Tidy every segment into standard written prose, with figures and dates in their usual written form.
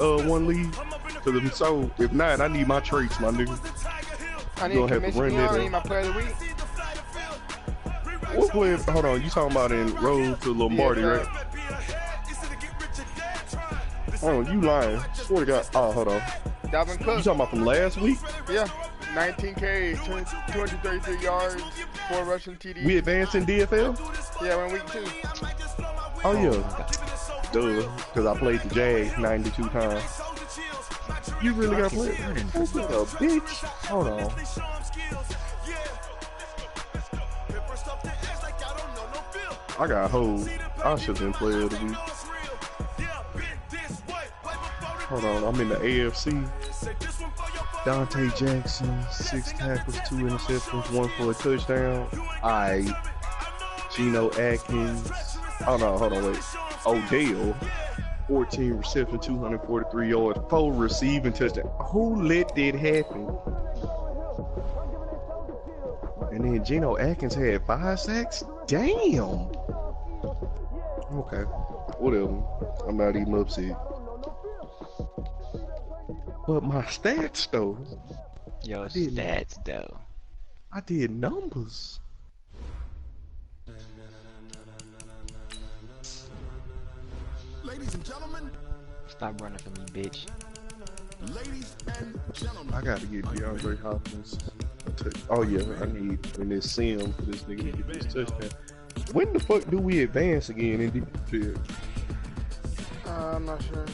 one league? Cause if so, if not, I need my traits, my nigga. I need commission. I need my player of the week. What player? Hold on, you talking about in Road to Lombardi, right? Hold on, you lying? Swear to God. Oh, hold on. Dalvin Cook. You talking about from last week? Yeah. 19 carries, 233 yards, 4 rushing TDs. We advanced in DFL? Yeah, we're in week 2. Oh yeah. Duh, because I played the Jags 92 times. You really got to play it? Bitch. Hold on. I got hold. I should have been player of the week. Hold on, I'm in the AFC. Dante Jackson, 6 tackles, 2 interceptions, 1 for a touchdown. Alright. Geno Atkins. Oh no, hold on, wait. Odell, 14 reception, 243 yards, 4 receiving touchdowns. Who let that happen? And then Geno Atkins had 5 sacks? Damn! Okay, whatever. I'm not even upset. But my stats though. Yo, stats though. I did numbers. Ladies and gentlemen. Stop running from me, bitch. Ladies and gentlemen. I gotta get DeAndre Hopkins. Oh yeah, I need in this sim for this nigga to get this touchdown. When the fuck do we advance again in DFL? I'm not sure.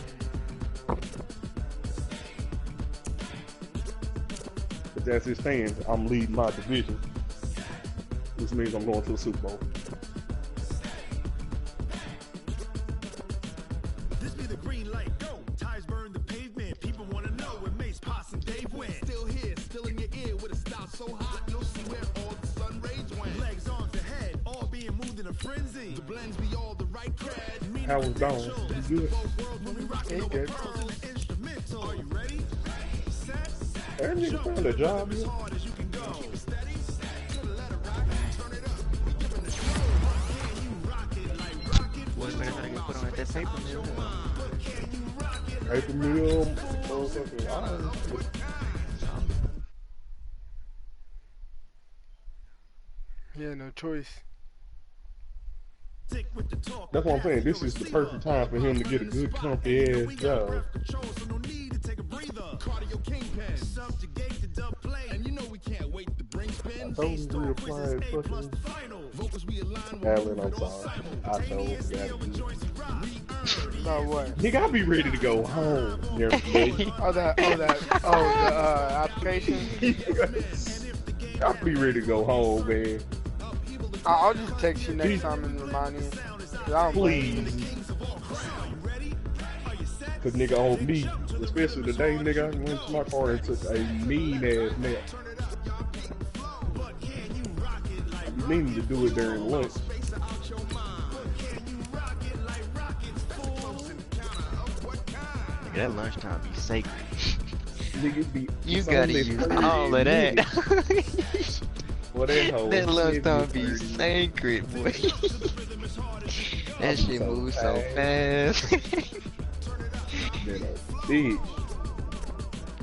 But as it stands, I'm leading my division. Which means I'm going to the Super Bowl. This be the green light, go. Ties burn the pavement. People wanna know where Mace, Poss, and Dave went. Still here, still in your ear with a style so hot, you'll see where all the sun rays went. Legs, arms, ahead, all being moved in a frenzy. The blends be all the right cred. How was gone? You good? He's good. Are you ready? Set. That nigga found a job here. Boy, better not get put on at that paper mill. Paper mill, Yeah, no choice. That's what I'm saying. This is the perfect time for him to get a good, comfy ass job. And you know we can't wait to bring spin. Don't reapply fucking Allen, I'm sorry. I told you. About what? Nigga, I be ready to go home. the application. I'll be ready to go home, man. I'll just text you next time and remind you. Please. Cause nigga on me, especially today, nigga, I went to my car and took a mean ass nap. I be meaning to do it during lunch. That lunchtime be sacred. Nigga be You gotta use all of that. Well, that lunchtime be sacred, boy. That shit moves so fast. Bitch.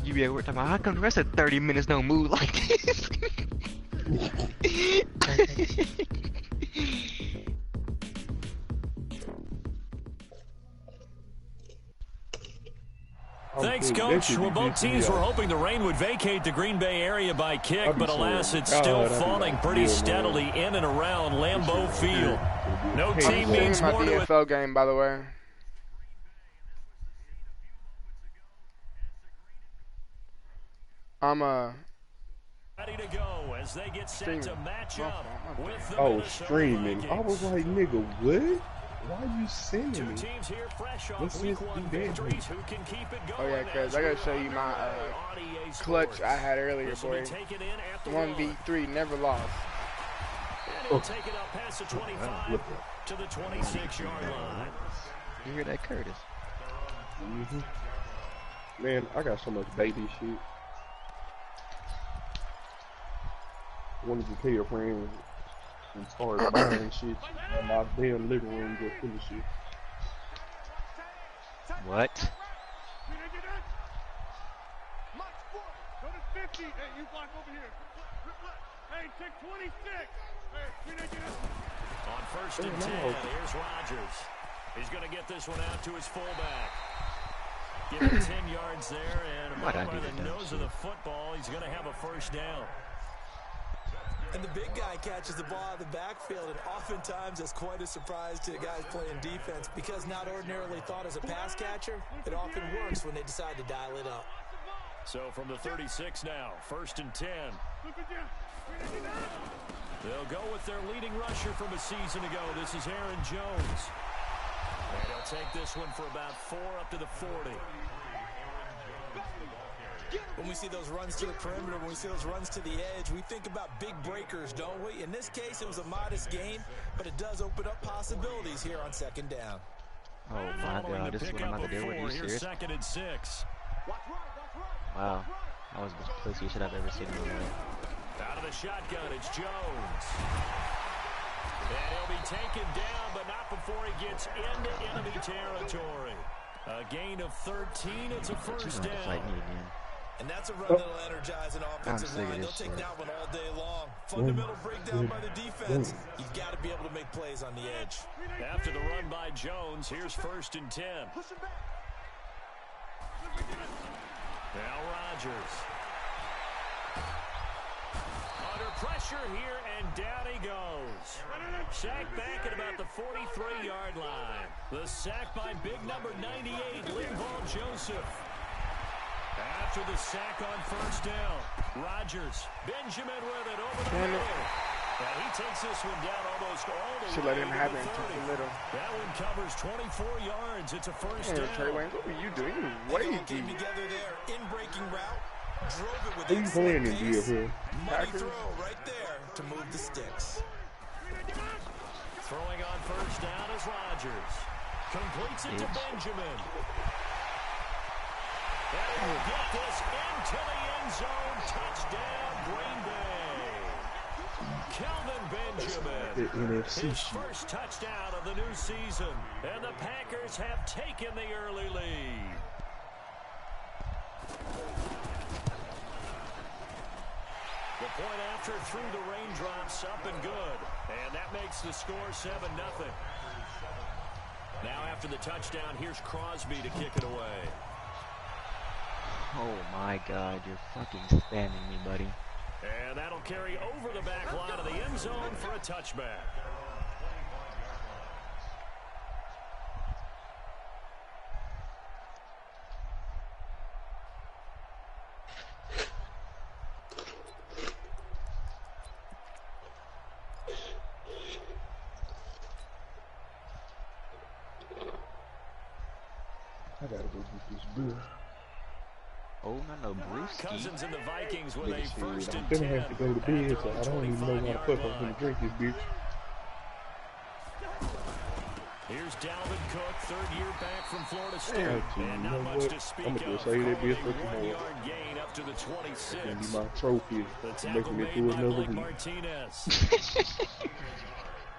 You be at work talking about how come the rest of 30 minutes don't move like this? Thanks, Coach. Well, both teams were hoping the rain would vacate the Green Bay area by kick, but alas, it's still falling pretty steadily in and around Lambeau Field. No team means more to it. DFL game, by the way. I'm ready to go as they get set to match up with the streaming. I was like, nigga, what? Why you sending me? Let's just do that. Oh yeah, cause I gotta show you my clutch I had earlier, boy. 1v3, never lost. Take it up past the 25 to the 26-yard line. You hear that, Curtis? Man, I got so much baby shit. Wanted to tell your friends and start buying shit in my damn living room just full of shit. What? you block over here. Hey, take 26. On first and 10, here's Rodgers. He's going to get this one out to his fullback. Give him 10 yards there, and about by the nose of the football, he's going to have a first down. And the big guy catches the ball out of the backfield, and oftentimes that's quite a surprise to the guys playing defense because not ordinarily thought as a pass catcher, it often works when they decide to dial it up. So from the 36 now, first and 10. They'll go with their leading rusher from a season ago. This is Aaron Jones. And he'll take this one for about 4 up to the 40. When we see those runs to the perimeter, when we see those runs to the edge, we think about big breakers, don't we? In this case, it was a modest gain, but it does open up possibilities here on second down. Oh my God, this is what I'm about to do. Are you serious? Second and 6. Wow, that was the pussiest shit I've ever seen in my life. Out of the shotgun, it's Jones. And he'll be taken down, but not before he gets into enemy territory. A gain of 13. It's a first down. And that's a run that'll energize an offensive line. They'll take that one all day long. Fundamental breakdown by the defense. You've got to be able to make plays on the edge. After the run by Jones, here's first and 10. Now Rodgers. Under pressure here, and down he goes. Sacked back at about the 43-yard line. The sack by big number 98, Linval Joseph. After the sack on first down, Rodgers, Benjamin with it over the middle. And he takes this one down almost all the way. Should let him have it into the middle. That one covers 24 yards. It's a first down. Trey Wayne, what are you doing? What are you doing? Together there, in breaking route, drove it with excellent pace. Money throw right there to move the sticks. Throwing on first down is Rodgers. Completes it to Benjamin. And he'll get this into the end zone. Touchdown, Green Bay. Kelvin Benjamin. His first touchdown of the new season. And the Packers have taken the early lead. The point after through the raindrops, up and good. And that makes the score 7-0. Now after the touchdown, here's Crosby to kick it away. Oh my God, you're fucking spamming me, buddy. And that'll carry over the back line of the end zone for a touchback. I gotta go get this beer. Oh, no, Brewski. Cousins and the Vikings with a first and 10. I'm gonna have to go to bed, so I don't even know how the fuck I'm gonna drink this bitch. Here's Dalvin Cook, third year back from Florida State. And not much to speak I'm gonna of. say that bitch for Only tomorrow. 1-yard gain up to the 26. It's gonna be my trophy The for tackle making it made through by another Blake week. Martinez.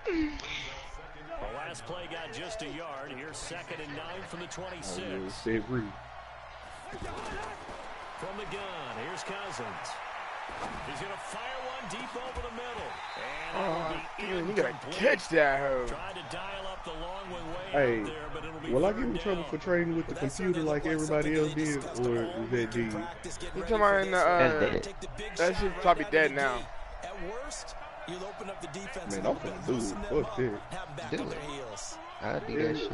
The last play got just a yard. Here's second and 9 from the 26. From the gun, here's Cousins. He's going to fire one deep over the middle. And you gotta catch that hoe. Trying to dial up the long way Hey, out there, but it'll be will I get in trouble for trading with the computer like everybody else did, or is that D? You talking about in the, that shit's probably dead now. At worst, you'll open up the defense. Man, I'm gonna do it. Fuck that. Do it. I'd do that shit.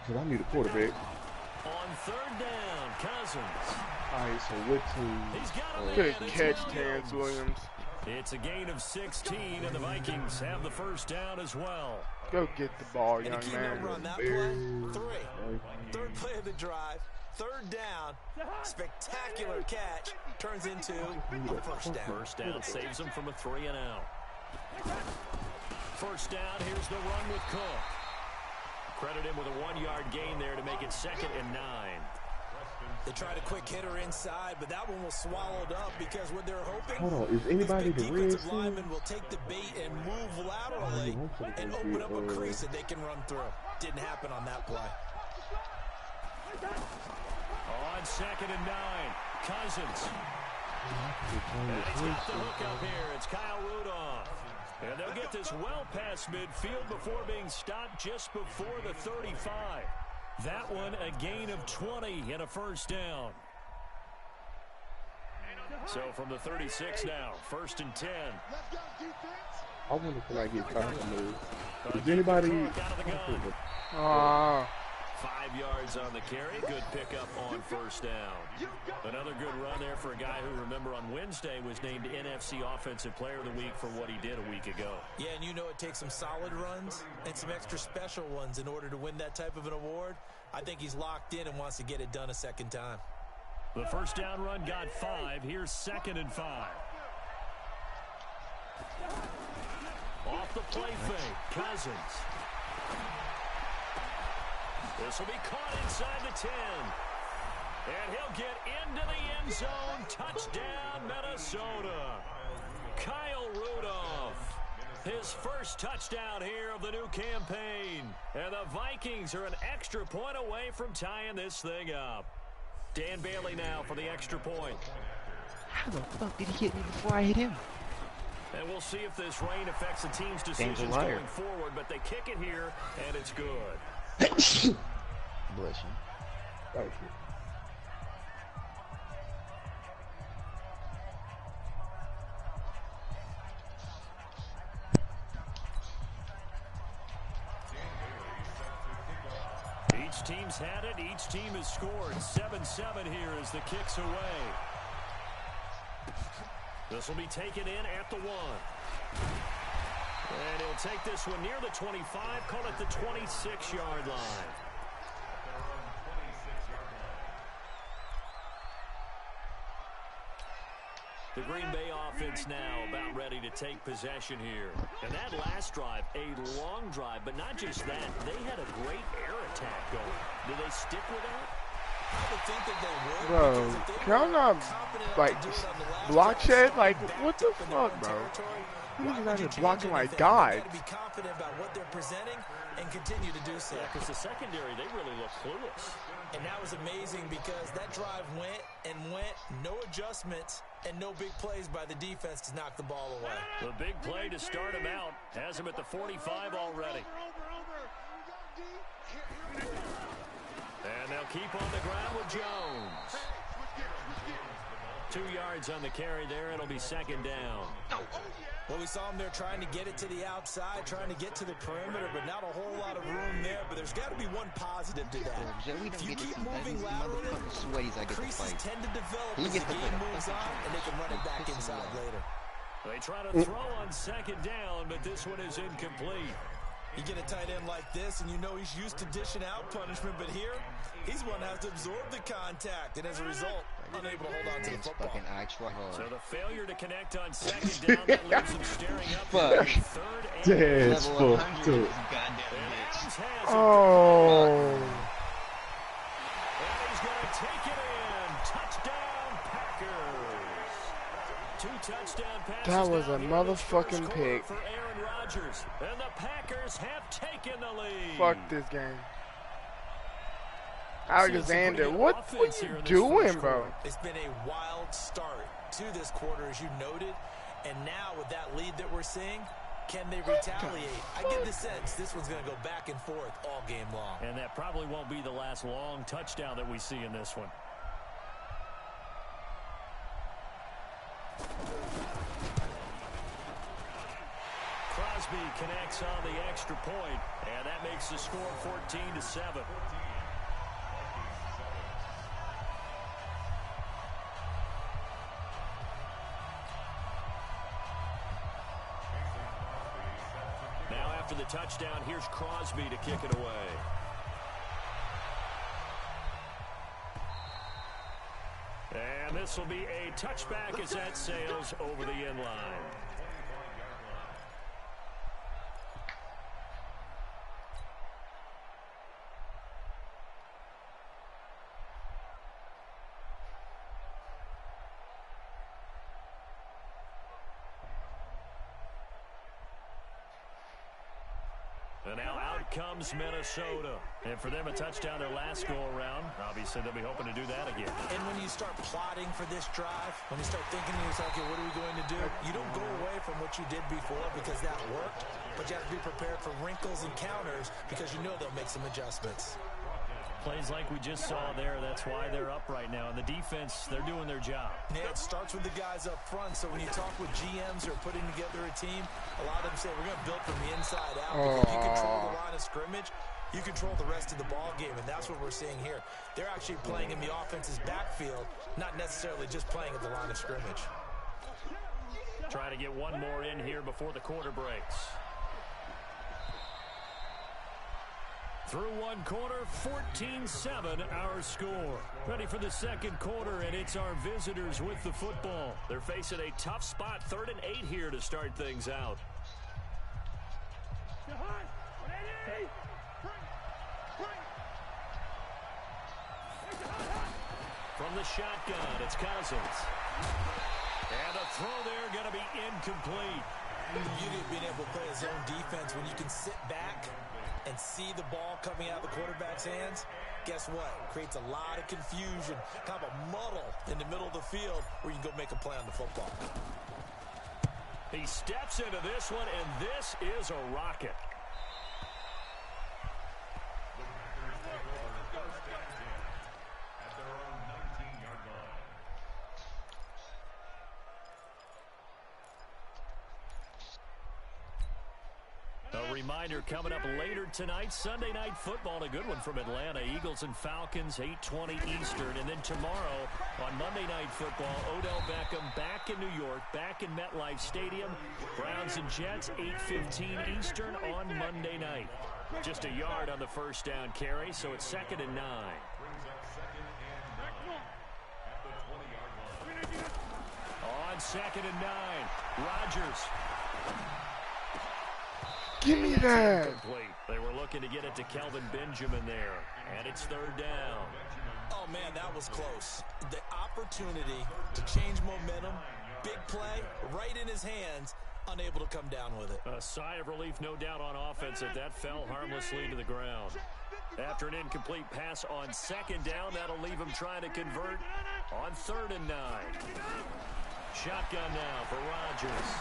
Cause I need a quarterback. On third down, Cousins. Alright, so what team? Good catch, Terrence Williams. It's a gain of 16, and the Vikings have the first down as well. Go get the ball, young and man. On that play, 3. Third play of the drive. Third down. Spectacular catch. Turns into a first down. First down saves them from a 3-and-out. First down, here's the run with Cook. Credit him with a 1-yard gain there to make it 2nd and 9. They tried a quick hitter inside, but that one was swallowed up because what they're hoping. Hold on, is anybody the defensive lineman will take the bait and move laterally and open up a crease that they can run through. Didn't happen on that play. On 2nd and 9, Cousins. And he's got the hook up here. It's Kyle Rudolph. And they'll get this well past midfield before being stopped just before the 35. That one a gain of 20 and a first down. So from the 36 now, 1st and 10. I wonder if I get time to move. Is anybody? 5 yards on the carry. Good pickup on first down. Another good run there for a guy who, remember, on Wednesday was named NFC Offensive Player of the Week for what he did a week ago. Yeah, and you know it takes some solid runs and some extra special ones in order to win that type of an award. I think he's locked in and wants to get it done a second time. The first down run got 5. Here's 2nd and 5. Off the play fake, Cousins. This will be caught inside the 10. And he'll get into the end zone. Touchdown, Minnesota. Kyle Rudolph. His first touchdown here of the new campaign. And the Vikings are an extra point away from tying this thing up. Dan Bailey now for the extra point. How the fuck did he hit me before I hit him? And we'll see if this rain affects the team's decisions going forward. But they kick it here, and it's good. Bless you. Thank you. Each team's had it. Each team has scored. 7-7 here as the kick's away. This will be taken in at the 1. And he'll take this one near the 25. Call it the 26-yard line. The Green Bay offense now about ready to take possession here. And that last drive, a long drive, but not just that. They had a great air attack going. Did they stick with that? I would think that they would. Bro, can I not, like, block shed? Like, what the fuck, bro? He's not just blocking like God. To be confident about what they're presenting and continue to do so. Yeah, because the secondary, they really look clueless. And that was amazing because that drive went and went, no adjustments, and no big plays by the defense to knock the ball away. The big play to start him out has him at the 45 already. And they'll keep on the ground with Jones. 2 yards on the carry there. It'll be 2nd down. Well, we saw him there trying to get it to the outside, trying to get to the perimeter, but not a whole lot of room there. But there's got to be one positive to that. If you keep moving laterally, creases tend to develop as the game moves on, and they can run it back inside later. They try to throw on 2nd down, but this one is incomplete. You get a tight end like this, and you know he's used to dishing out punishment, but here, he's one that has to absorb the contact, and as a result, unable to hold on to the football. So the failure to connect on 2nd down, that leaves him staring up Fuck. 3rd and That's fucked up. Oh. And he's going to take it in. Touchdown, Packers. 2 touchdown passes. That was a now. motherfucking pick. For Aaron Rodgers. And the Packers have taken the lead. Fuck this game. Alexander, what were you doing, bro? It's been a wild start to this quarter, as you noted. And now with that lead that we're seeing, can they retaliate? I get the sense this one's going to go back and forth all game long. And that probably won't be the last long touchdown that we see in this one. Crosby connects on the extra point, and that makes the score 14-7. Now after the touchdown, here's Crosby to kick it away. And this will be a touchback as that sails over the end line. And now out comes Minnesota. And for them, a touchdown their last go-around. Obviously, they'll be hoping to do that again. And when you start plotting for this drive, when you start thinking to yourself, okay, what are we going to do? You don't go away from what you did before because that worked, but you have to be prepared for wrinkles and counters because you know they'll make some adjustments. Plays like we just saw there, that's why they're up right now. And the defense, they're doing their job. Yeah, it starts with the guys up front. So when you talk with GMs who are putting together a team, a lot of them say, we're going to build from the inside out. Because if you control the line of scrimmage, you control the rest of the ball game. And that's what we're seeing here. They're actually playing in the offense's backfield, not necessarily just playing at the line of scrimmage. Trying to get one more in here before the quarter breaks. Through one quarter, 14-7 our score. Ready for the second quarter, and it's our visitors with the football. They're facing a tough spot, 3rd and 8 here to start things out. From the shotgun, it's Cousins. And a throw there going to be incomplete. The beauty of being able to play a zone defense when you can sit back and see the ball coming out of the quarterback's hands, guess what? It creates a lot of confusion, kind of a muddle in the middle of the field where you can go make a play on the football. He steps into this one, and this is a rocket. A reminder coming up later tonight, Sunday Night Football, a good one from Atlanta. Eagles and Falcons, 8:20 Eastern. And then tomorrow on Monday Night Football, Odell Beckham back in New York, back in MetLife Stadium. Browns and Jets, 8:15 Eastern on Monday night. Just a yard on the first down carry, so it's 2nd and 9. On 2nd and 9, Rodgers. Give me that. Incomplete. They were looking to get it to Kelvin Benjamin there, and it's 3rd down. Oh, man, that was close. The opportunity to change momentum, big play, right in his hands, unable to come down with it. A sigh of relief, no doubt, on offense that fell harmlessly to the ground. After an incomplete pass on 2nd down, that'll leave him trying to convert on 3rd and 9. Shotgun now for Rodgers.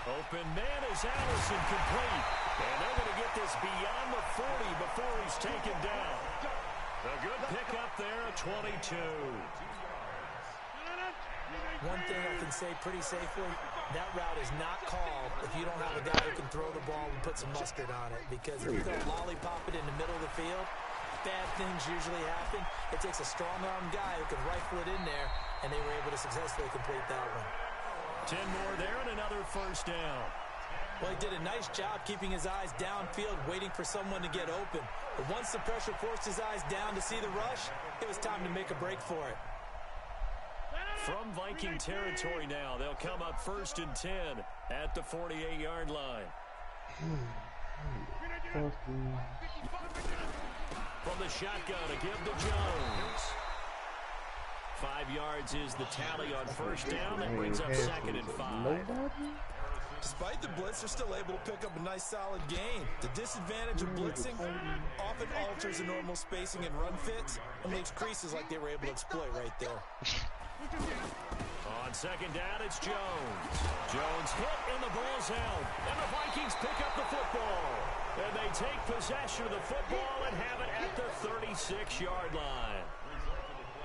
Open man is Allison, complete. And they're going to get this beyond the 40 before he's taken down. A good pickup there at 22. One thing I can say pretty safely, that route is not called if you don't have a guy who can throw the ball and put some mustard on it. Because if you don't lollipop it in the middle of the field, bad things usually happen. It takes a strong-arm guy who can rifle it in there, and they were able to successfully complete that one. 10 more there and another first down. Well, he did a nice job keeping his eyes downfield, waiting for someone to get open. But once the pressure forced his eyes down to see the rush, it was time to make a break for it. From Viking territory now, they'll come up 1st and 10 at the 48-yard line. From the shotgun, a give to Jones. 5 yards is the tally on first down. That brings up 2nd and 5. Despite the blitz, they're still able to pick up a nice solid gain. The disadvantage of blitzing often alters the normal spacing and run fits and leaves creases like they were able to exploit right there. On 2nd down, it's Jones. Jones hit and the ball's out. And the Vikings pick up the football. And they take possession of the football and have it at the 36-yard line.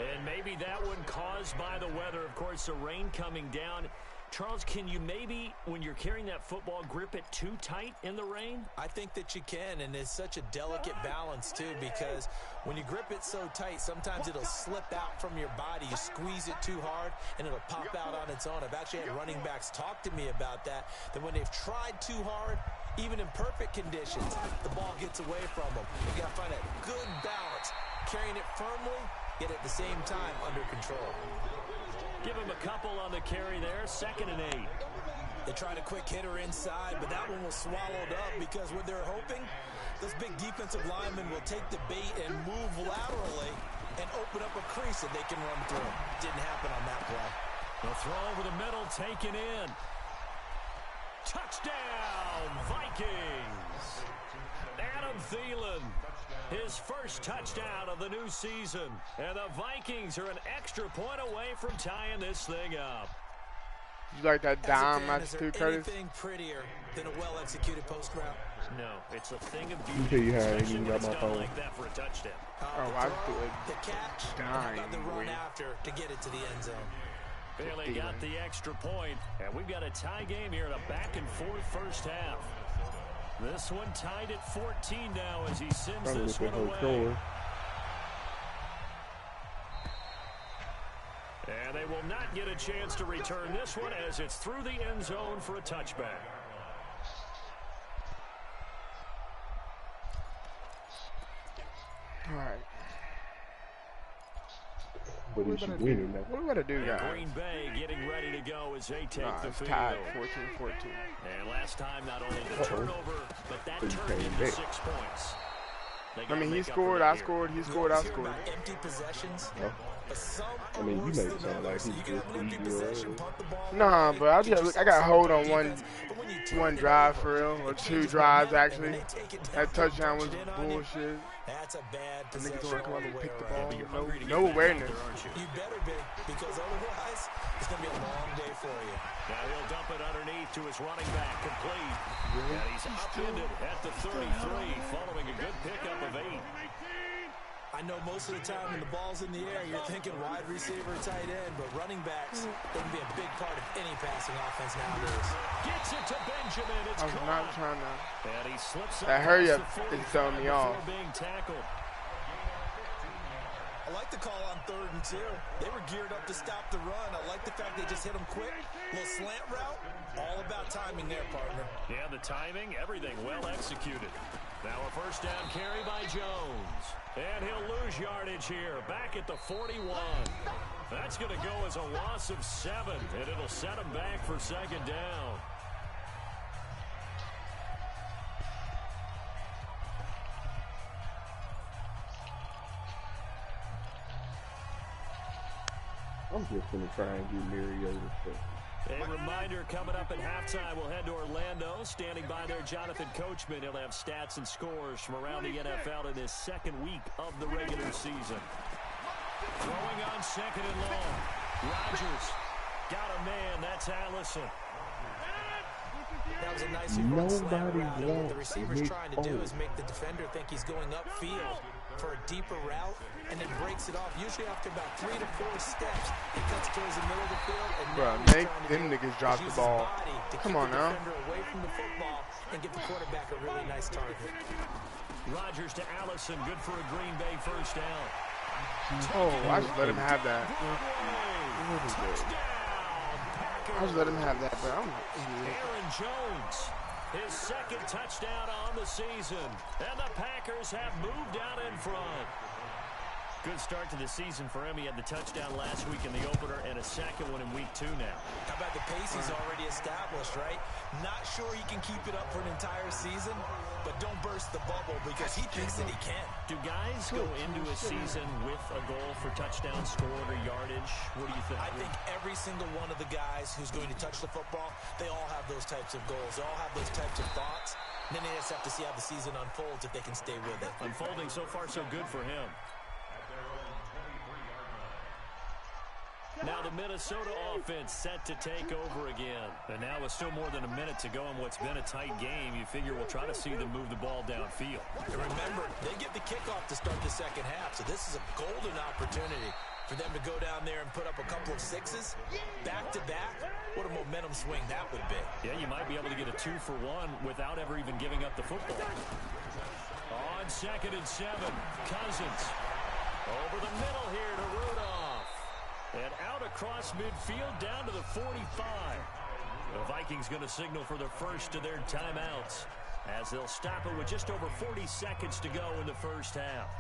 And maybe that one caused by the weather. Of course, the rain coming down. Charles, can you maybe, when you're carrying that football, grip it too tight in the rain? I think that you can, and it's such a delicate balance, too, because when you grip it so tight, sometimes it'll slip out from your body. You squeeze it too hard, and it'll pop out on its own. I've actually had running backs talk to me about that when they've tried too hard, even in perfect conditions, the ball gets away from them. You got to find a good balance, carrying it firmly, yet at the same time under control. Give him a couple on the carry there, 2nd and 8. They tried a quick hitter inside, but that one was swallowed up because what they're hoping, those big defensive linemen will take the bait and move laterally and open up a crease that they can run through. Didn't happen on that play. The throw over the middle, taken in. Touchdown, Vikings! Thielen. His first touchdown of the new season. And the Vikings are an extra point away from tying this thing up. You like that dime match too, Curtis? Anything prettier than a well-executed post route? No, it's a thing of Let me tell beauty. you how I ain't Especially even when got it's my done phone. like that for a touchdown. Oh, I do it. The catch, Dime, about the run boy. after to get it to the end zone. Bailey got the extra point, and we've got a tie game here in a back-and-forth first half. This one tied at 14 now as he sends this one away. And they will not get a chance to return this one as it's through the end zone for a touchback. All right. But he should win it now. What are we going to do, guys? Green Bay getting ready to go as they take the It's field. tied 14-14. And last time, not only the turnover, but that turned into 6 points. I mean, he scored, I scored, he scored, I scored. Empty possessions. I mean, you made it sound like he just beat you. Nah, but I got hold on one drive for real, or 2 drives actually. That touchdown was bullshit. That's a bad The possession. niggas want to come up and pick the ball. Yeah, No awareness. You better be, because otherwise it's going to be a long day for you. Now he'll dump it underneath to his running back, complete. And he's upended at the 33, following a good pickup of 8. I know most of the time when the ball's in the air, you're thinking wide receiver, tight end, but running backs, they can be a big part of any passing offense nowadays. Gets it to Benjamin. It's I was not trying to. And he slips up That hurry up past the is throwing me 45 off. before being tackled. I like the call on 3rd and 2. They were geared up to stop the run. I like the fact they just hit them quick. Little slant route. All about timing there, partner. Yeah, the timing, everything well executed. Now a first down carry by Jones. And he'll lose yardage here, back at the 41. That's going to go as a loss of 7, and it'll set him back for 2nd down. I'm just gonna try and get Mariota stuff. A reminder coming up at halftime, we'll head to Orlando. Standing by there, Jonathan Coachman. He'll have stats and scores from around the NFL in his 2nd week of the regular season. Throwing on 2nd and long. Rodgers got a man. That's Allison. That was a nice slant route. And what the receiver's trying to do is make the defender think he's going upfield for a deeper route, and then breaks it off. Usually after about 3 to 4 steps, he cuts towards the middle of the field. And Bro, make them niggas drop the ball. Come on now. Away from the football and give the quarterback a really nice target. Rodgers to Allison. Good for a Green Bay first down. Oh, I just let him have that. Touchdown. I just let him have that, but I'm an idiot. Aaron Jones, his 2nd touchdown on the season. And the Packers have moved out in front. Good start to the season for him. He had the touchdown last week in the opener and a 2nd one in week 2 now. How about the pace he's already established, right? Not sure he can keep it up for an entire season, but don't burst the bubble because he thinks that he can. Do guys go into a season with a goal for touchdowns scored or yardage? What do you think? I think every single one of the guys who's going to touch the football, they all have those types of goals. They all have those types of thoughts. And then they just have to see how the season unfolds if they can stay with it. Unfolding so far so good for him. Now the Minnesota offense set to take over again. And now with still more than a minute to go in what's been a tight game, you figure we'll try to see them move the ball downfield. And remember, they get the kickoff to start the 2nd half, so this is a golden opportunity for them to go down there and put up a couple of 6s back-to-back. What a momentum swing that would be. Yeah, you might be able to get a 2-for-1 without ever even giving up the football. On 2nd and 7, Cousins. Over the middle here to Rudolph. And out across midfield down to the 45. The Vikings going to signal for the first of their timeouts as they'll stop it with just over 40 seconds to go in the first half.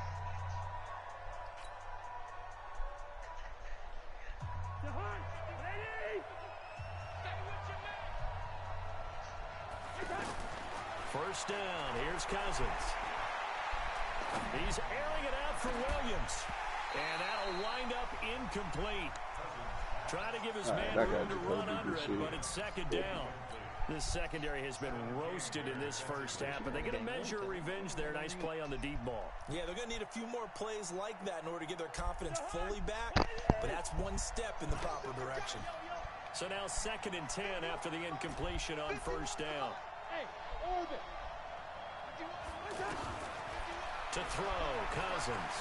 First down, here's Cousins. He's airing it out for Williams. And that'll wind up incomplete. Trying to give his man room to run under it, but it's 2nd down. The secondary has been roasted in this first half, but they get a measure of revenge there. Nice play on the deep ball. Yeah, they're going to need a few more plays like that in order to get their confidence fully back, but that's one step in the proper direction. So now 2nd and 10 after the incompletion on first down. To throw, Cousins.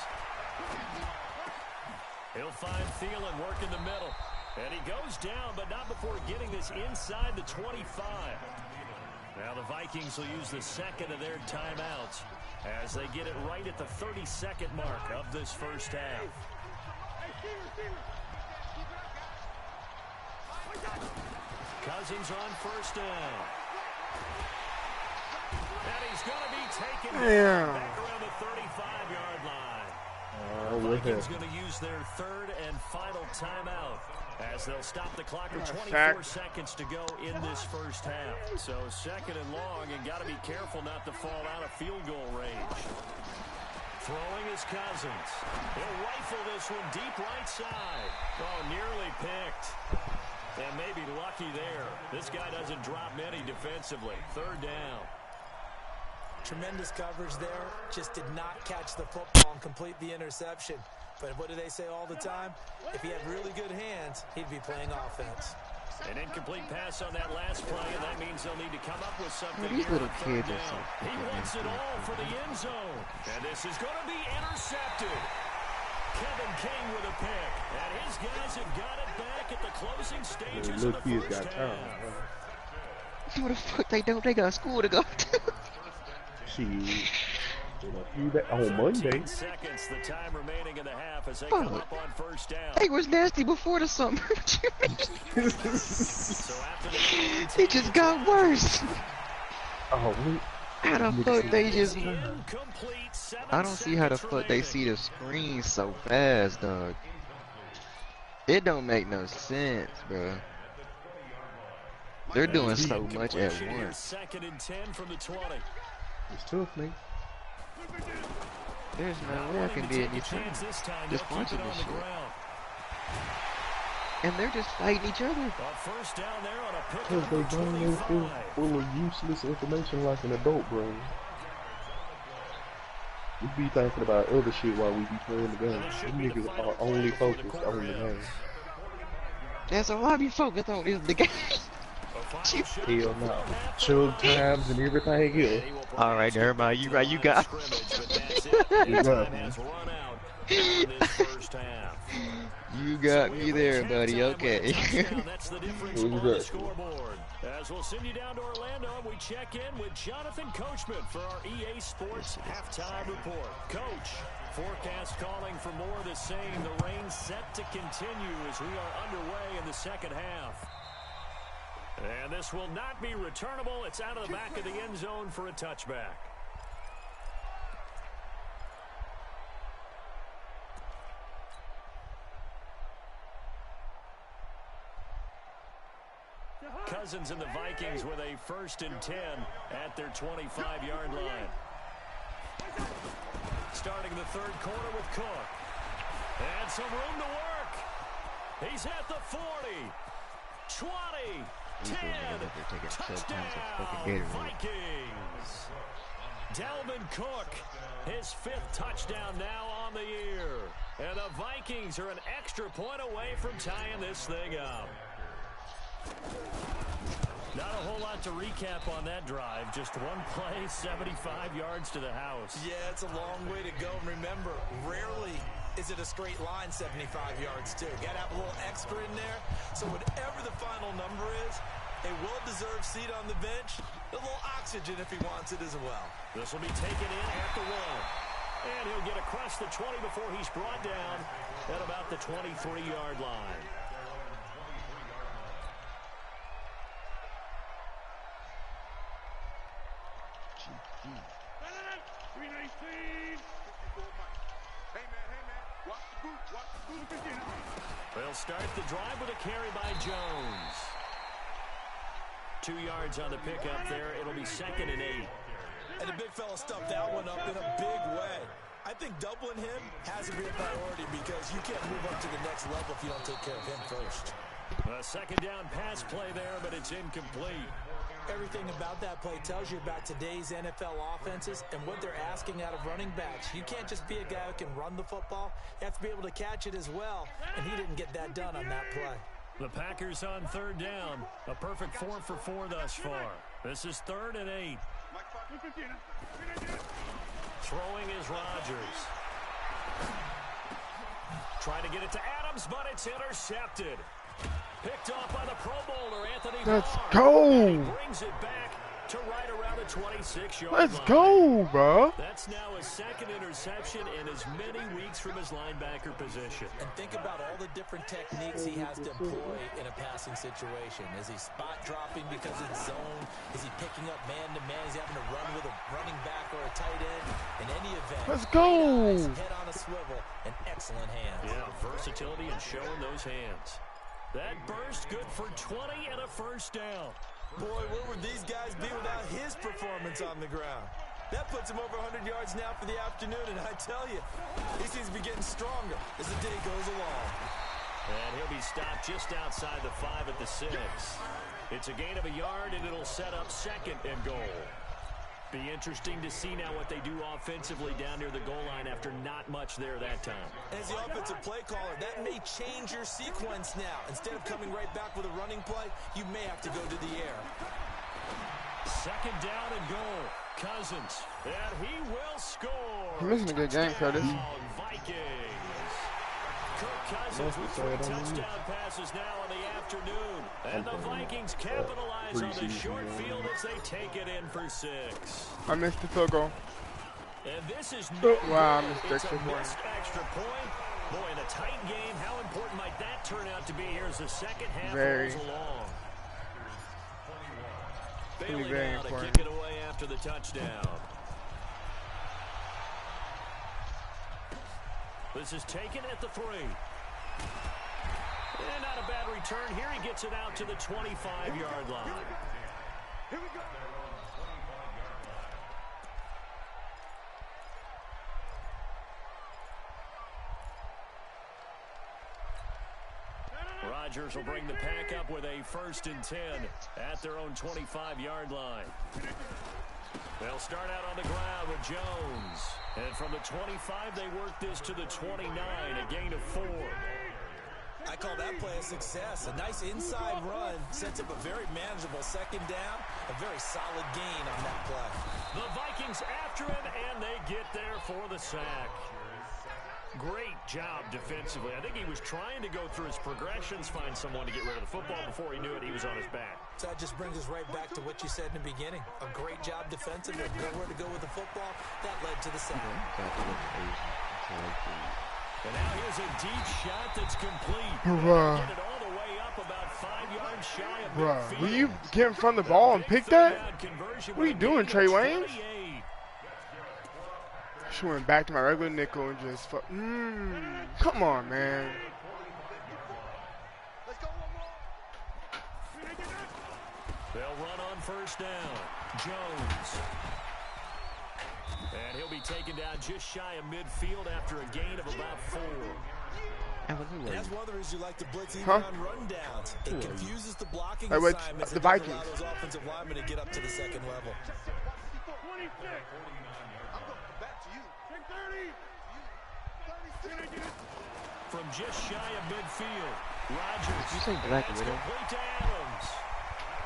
He'll find Thielen work in the middle. And he goes down, but not before getting this inside the 25. Now the Vikings will use the 2nd of their timeouts as they get it right at the 32nd mark of this first half. Cousins on first down. And he's going to be taken back around the 35-yard line. The Vikings going to use their 3rd and final timeout as they'll stop the clock with 24 seconds to go in this first half. So 2nd and long, and got to be careful not to fall out of field goal range. Throwing is Cousins. He'll rifle this one deep right side. Oh, nearly picked. And maybe lucky there. This guy doesn't drop many defensively. 3rd down. Tremendous coverage there. Just did not catch the football and complete the interception. But what do they say all the time? If he had really good hands, he'd be playing offense. An incomplete pass on that last play, and that means they'll need to come up with something These here. little kids are so He wants it all for the end zone. And this is going to be intercepted. Kevin King with a pick. And his guys have got it back at the closing stages of the first half. What the fuck they don't? They got school to go to. On Monday. Seconds, the time remaining in the half as they come up on first down. They was nasty before the summer. What you mean? So after It just got worse. Oh, how the fuck they just... I don't see how the fuck they see the screen so fast, dog. It don't make no sense, bro. They're doing so much at once. 2nd and 10 from the 20. It's tough, man. There's no way I can be anything. Just watching this shit. And they're just fighting each other. First down there on a pick. Because they bring in full of useless information like an adult brain. We be thinking about other shit while we be playing the game. Them niggas are only focused on the game. That's all I be focused on is the game. Hell no. Chug times and everything else. Alright, everybody, you right, you got You got me there, buddy, okay. As we'll send you down to Orlando, we check in with Jonathan Coachman for our EA Sports Halftime Report. Coach, forecast calling for more of the same. The rain set to continue as we are underway in the second half. And this will not be returnable. It's out of the back of the end zone for a touchback. Cousins and the Vikings with a 1st and 10 at their 25-yard line. Starting the 3rd quarter with Cook. And some room to work. He's at the 40. 20. 10. Touchdown, Vikings. Dalvin Cook, his 5th touchdown now on the year. And the Vikings are an extra point away from tying this thing up. Not a whole lot to recap on that drive. Just one play, 75 yards to the house. Yeah, it's a long way to go. And remember, rarely is it a straight line 75 yards, too. Got to have a little extra in there. So whatever the final number is, a well-deserved seat on the bench, a little oxygen if he wants it as well. This will be taken in at the 1. And he'll get across the 20 before he's brought down at about the 23-yard line. They'll start the drive with a carry by Jones. 2 yards on the pickup there. It'll be 2nd and 8. And the big fella stuffed that one up in a big way. I think doubling him has to be a priority because you can't move up to the next level if you don't take care of him first. A 2nd down pass play there, but it's incomplete. Everything about that play tells you about today's NFL offenses and what they're asking out of running backs. You can't just be a guy who can run the football. You have to be able to catch it as well, and he didn't get that done on that play. The Packers on third down. A perfect 4 for 4 thus far. This is 3rd and 8. Throwing is Rodgers. Trying to get it to Adams, but it's intercepted. Picked off by the Pro Bowler, Anthony Let's Barr. go. He brings it back to right around the 26-yard Let's line. go, bro. That's now his 2nd interception in as many weeks from his linebacker position. And think about all the different techniques he has to employ in a passing situation. Is he spot dropping because it's zone? Is he picking up man-to-man? Is he having to run with a running back or a tight end? In any event, let's go. Head on a swivel and excellent hands. Yeah, versatility and showing those hands. That burst good for 20 and a first down. Boy, where would these guys be without his performance on the ground? That puts him over 100 yards now for the afternoon, and I tell you, he seems to be getting stronger as the day goes along. And he'll be stopped just outside the 5 at the 6. It's a gain of a yard, and it'll set up 2nd and goal. Be interesting to see now what they do offensively down near the goal line after not much there that time. As the offensive play caller, that may change your sequence now. Instead of coming right back with a running play, you may have to go to the air. 2nd down and goal. Cousins, and he will score. You're missing a good game, Curtis. Vikings. Kirk Cousins with 3 touchdown passes now in the afternoon. And the Vikings capitalize on the short field as they take it in for 6. I missed the field goal. And this is wow, I missed it's extra a point. missed extra point. Boy, in a tight game, how important might that turn out to be here as the second half rolls along? Bailey very now to important. kick it away after the touchdown. This is taken at the 3. And not a bad return here. He gets it out to the 25-yard line. Here we go. Rodgers will bring the pack up with a 1st and 10 at their own 25-yard line. They'll start out on the ground with Jones. And from the 25, they work this to the 29, a gain of 4. I call that play a success. A nice inside run sets up a very manageable 2nd down. A very solid gain on that play. The Vikings after him, and they get there for the sack. Great job defensively. I think he was trying to go through his progressions, find someone to get rid of the football. Before he knew it, he was on his back. So that just brings us right back to what you said in the beginning. A great job defensively. Know where to go with the football. That led to the sack. And now here's a deep shot that's complete. Bruh. Get it all the way up about 5 yards shy of Bruh, midfield. will you get in front of the ball and pick that? What are you doing, Trey Waynes? She went back to my regular nickel and just come on, man. They'll run on 1st down. Jones. And he'll be taken down just shy of midfield after a gain of about 4. And that's one of the reasons you like to blitz even on rundowns. It confuses the blocking assignments. The Vikings. Allow those offensive linemen to get up to the 2nd level. From just shy of midfield, Rodgers. You say Black Widow? Complete to Adams.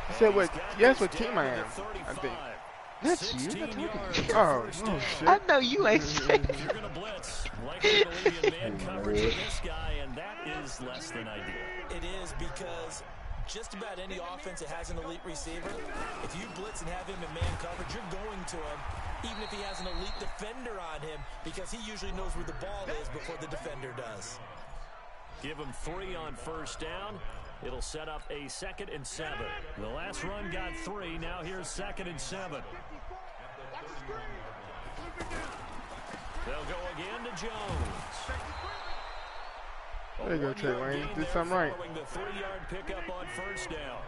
I said what? Yes, what team I am? I think. That's you. 16 yards. Oh shit. I know you ain't saying. You're going to blitz. Likely to leave you in man coverage with this guy, and that is less than ideal. It is because just about any offense that has an elite receiver, if you blitz and have him in man coverage, you're going to him, even if he has an elite defender on him, because he usually knows where the ball is before the defender does. Give him 3 on 1st down. It'll set up a 2nd and 7. The last run got 3. Now here's 2nd and 7. They'll go again to Jones. There you go, Trey Wayne. Did something right. The 3-yard pickup on 1st down.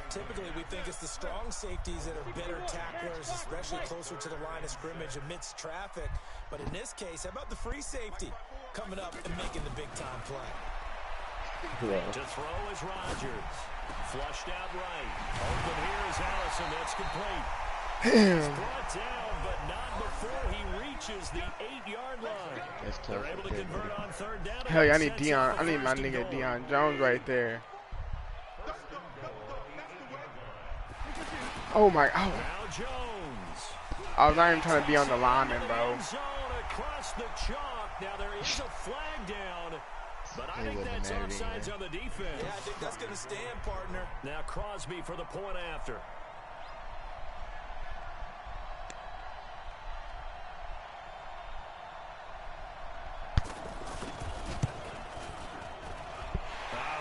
Typically, we think it's the strong safeties that are better tacklers, especially closer to the line of scrimmage amidst traffic. But in this case, how about the free safety coming up and making the big-time play? To throw is Rodgers. Flushed out right. Open here is Allison. That's complete. Damn. Brought down, but not before he reaches the 8-yard line. That's tough. They're able to convert on third down. Hell yeah, I need Dion. I need my nigga Dion Jones right there. Oh my. Oh. Now Jones. I was not even trying to be on the lineman, bro. Across the chalk. Now there is a flag down. But I think that's offsides on the defense. Yeah, I think that's going to stand, partner. Now Crosby for the point after.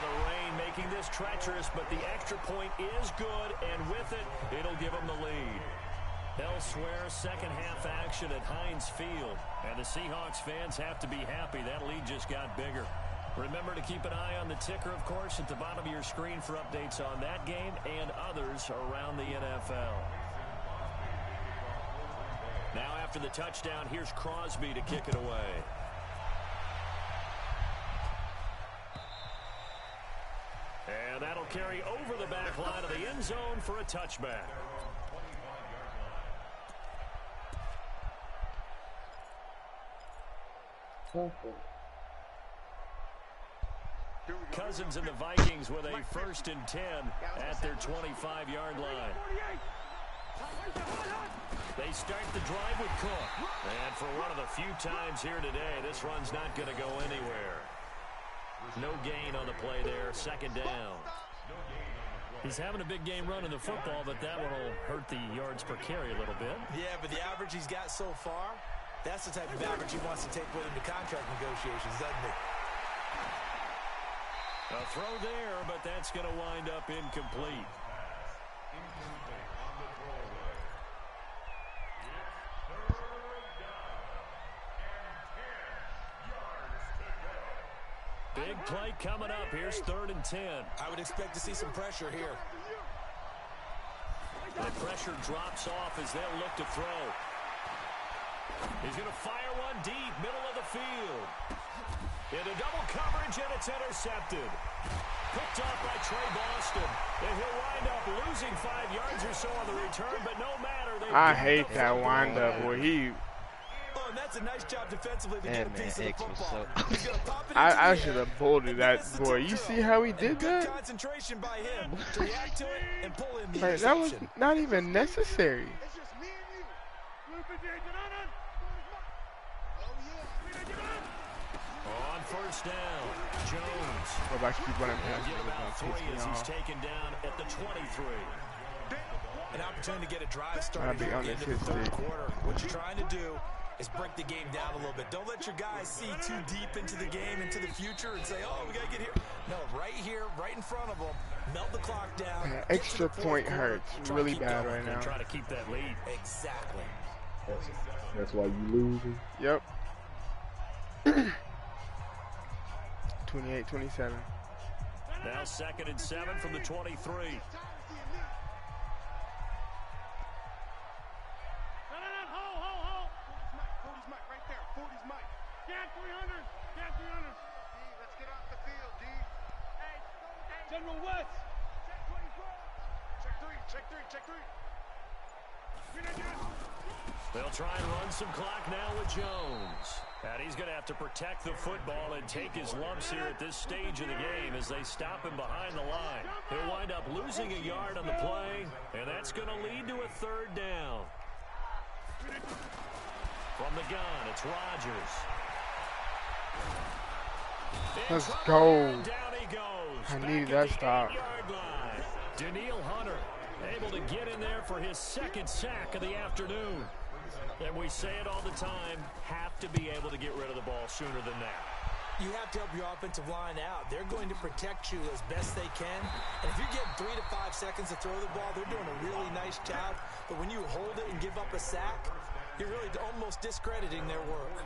The rain making this treacherous, but the extra point is good, and with it, it'll give them the lead. Elsewhere, second half action at Heinz Field. And the Seahawks fans have to be happy. That lead just got bigger. Remember to keep an eye on the ticker, of course, at the bottom of your screen for updates on that game and others around the NFL. Now after the touchdown, here's Crosby to kick it away. And that'll carry over the back line of the end zone for a touchback. Cousins and the Vikings with a 1st and 10 at their 25-yard line. They start the drive with Cook. And for one of the few times here today, this run's not going to go anywhere. No gain on the play there, 2nd down. He's having a big game running the football, but that one will hurt the yards per carry a little bit. Yeah, but the average he's got so far, that's the type of average he wants to take with him to contract negotiations, doesn't it? A throw there, but that's going to wind up incomplete. Big play coming up. Here's 3rd and 10. I would expect to see some pressure here. The pressure drops off as they'll look to throw. He's going to fire one deep, middle of the field. Into double coverage, and it's intercepted. Picked off by Trey Boston. And he'll wind up losing 5 yards or so on the return, but no matter. I hate that windup, boy. Oh, and that's a nice job defensively to get a piece of the football. I should have bolted that, boy. You see how he did that? Concentration by him to react to it and pull in the like, that was not even necessary. On 1st down, Jones. Go back to keep running past Get about 3 as he's taken down at the 23. An opportunity to get a drive started here at the end of the 3rd quarter. What you're trying to do is break the game down a little bit. Don't let your guys see too deep into the game, into the future, and say, oh, we got to get here. No, right here, right in front of them, melt the clock down. Man, extra point hurts really bad right now. Try to keep that lead. Exactly. That's why you losing. Yep. 28-27. Now 2nd and 7 from the 23. General West. Check 3. They'll try and run some clock now with Jones. And he's going to have to protect the football and take his lumps here at this stage of the game as they stop him behind the line. He'll wind up losing a yard on the play, and that's going to lead to a 3rd down. From the gun, it's Rodgers. Let's go. Down he goes. I needed that stop. Daniil Hunter able to get in there for his 2nd sack of the afternoon. And we say it all the time, have to be able to get rid of the ball sooner than that. You have to help your offensive line out. They're going to protect you as best they can. And if you're getting 3 to 5 seconds to throw the ball, they're doing a really nice job. But when you hold it and give up a sack, you're really almost discrediting their work.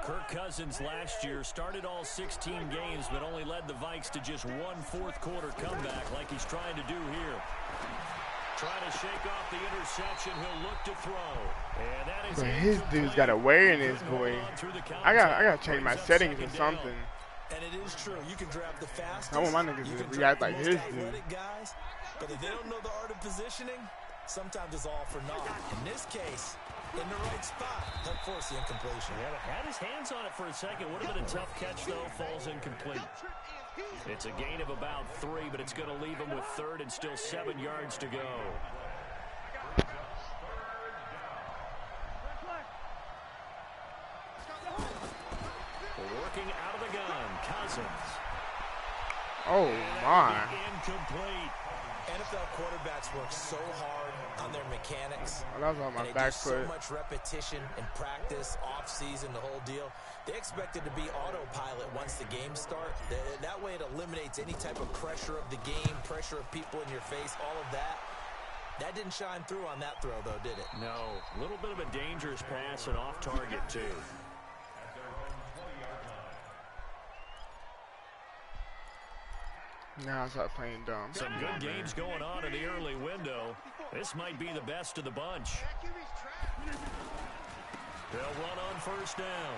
Kirk Cousins last year started all 16 games, but only led the Vikes to just one fourth-quarter comeback like he's trying to do here. Trying to shake off the interception. He'll look to throw. And that is but his dude's got awareness, boy. I gotta change my settings or something. And it is true. You can draft the fastest. I want my niggas to react like his dude. Guys, but if they don't know the art of positioning, sometimes it's all for naught. In this case, in the right spot, he'll force the incompletion. Yeah, had his hands on it for a second. Would have been a tough catch, though. Falls incomplete. It's a gain of about 3, but it's going to leave him with 3rd and still 7 yards to go. Working out of the gun, Cousins. Oh my! Incomplete. NFL quarterbacks work so hard on their mechanics. Oh, that was on my and back so foot. much repetition and practice, off-season, the whole deal. They expect it to be autopilot once the games start. That way it eliminates any type of pressure of the game, pressure of people in your face, all of that. That didn't shine through on that throw, though, did it? No. A little bit of a dangerous pass and off target, too. Now I start playing dumb. Some good games going on in the early window. This might be the best of the bunch. They'll run on first down.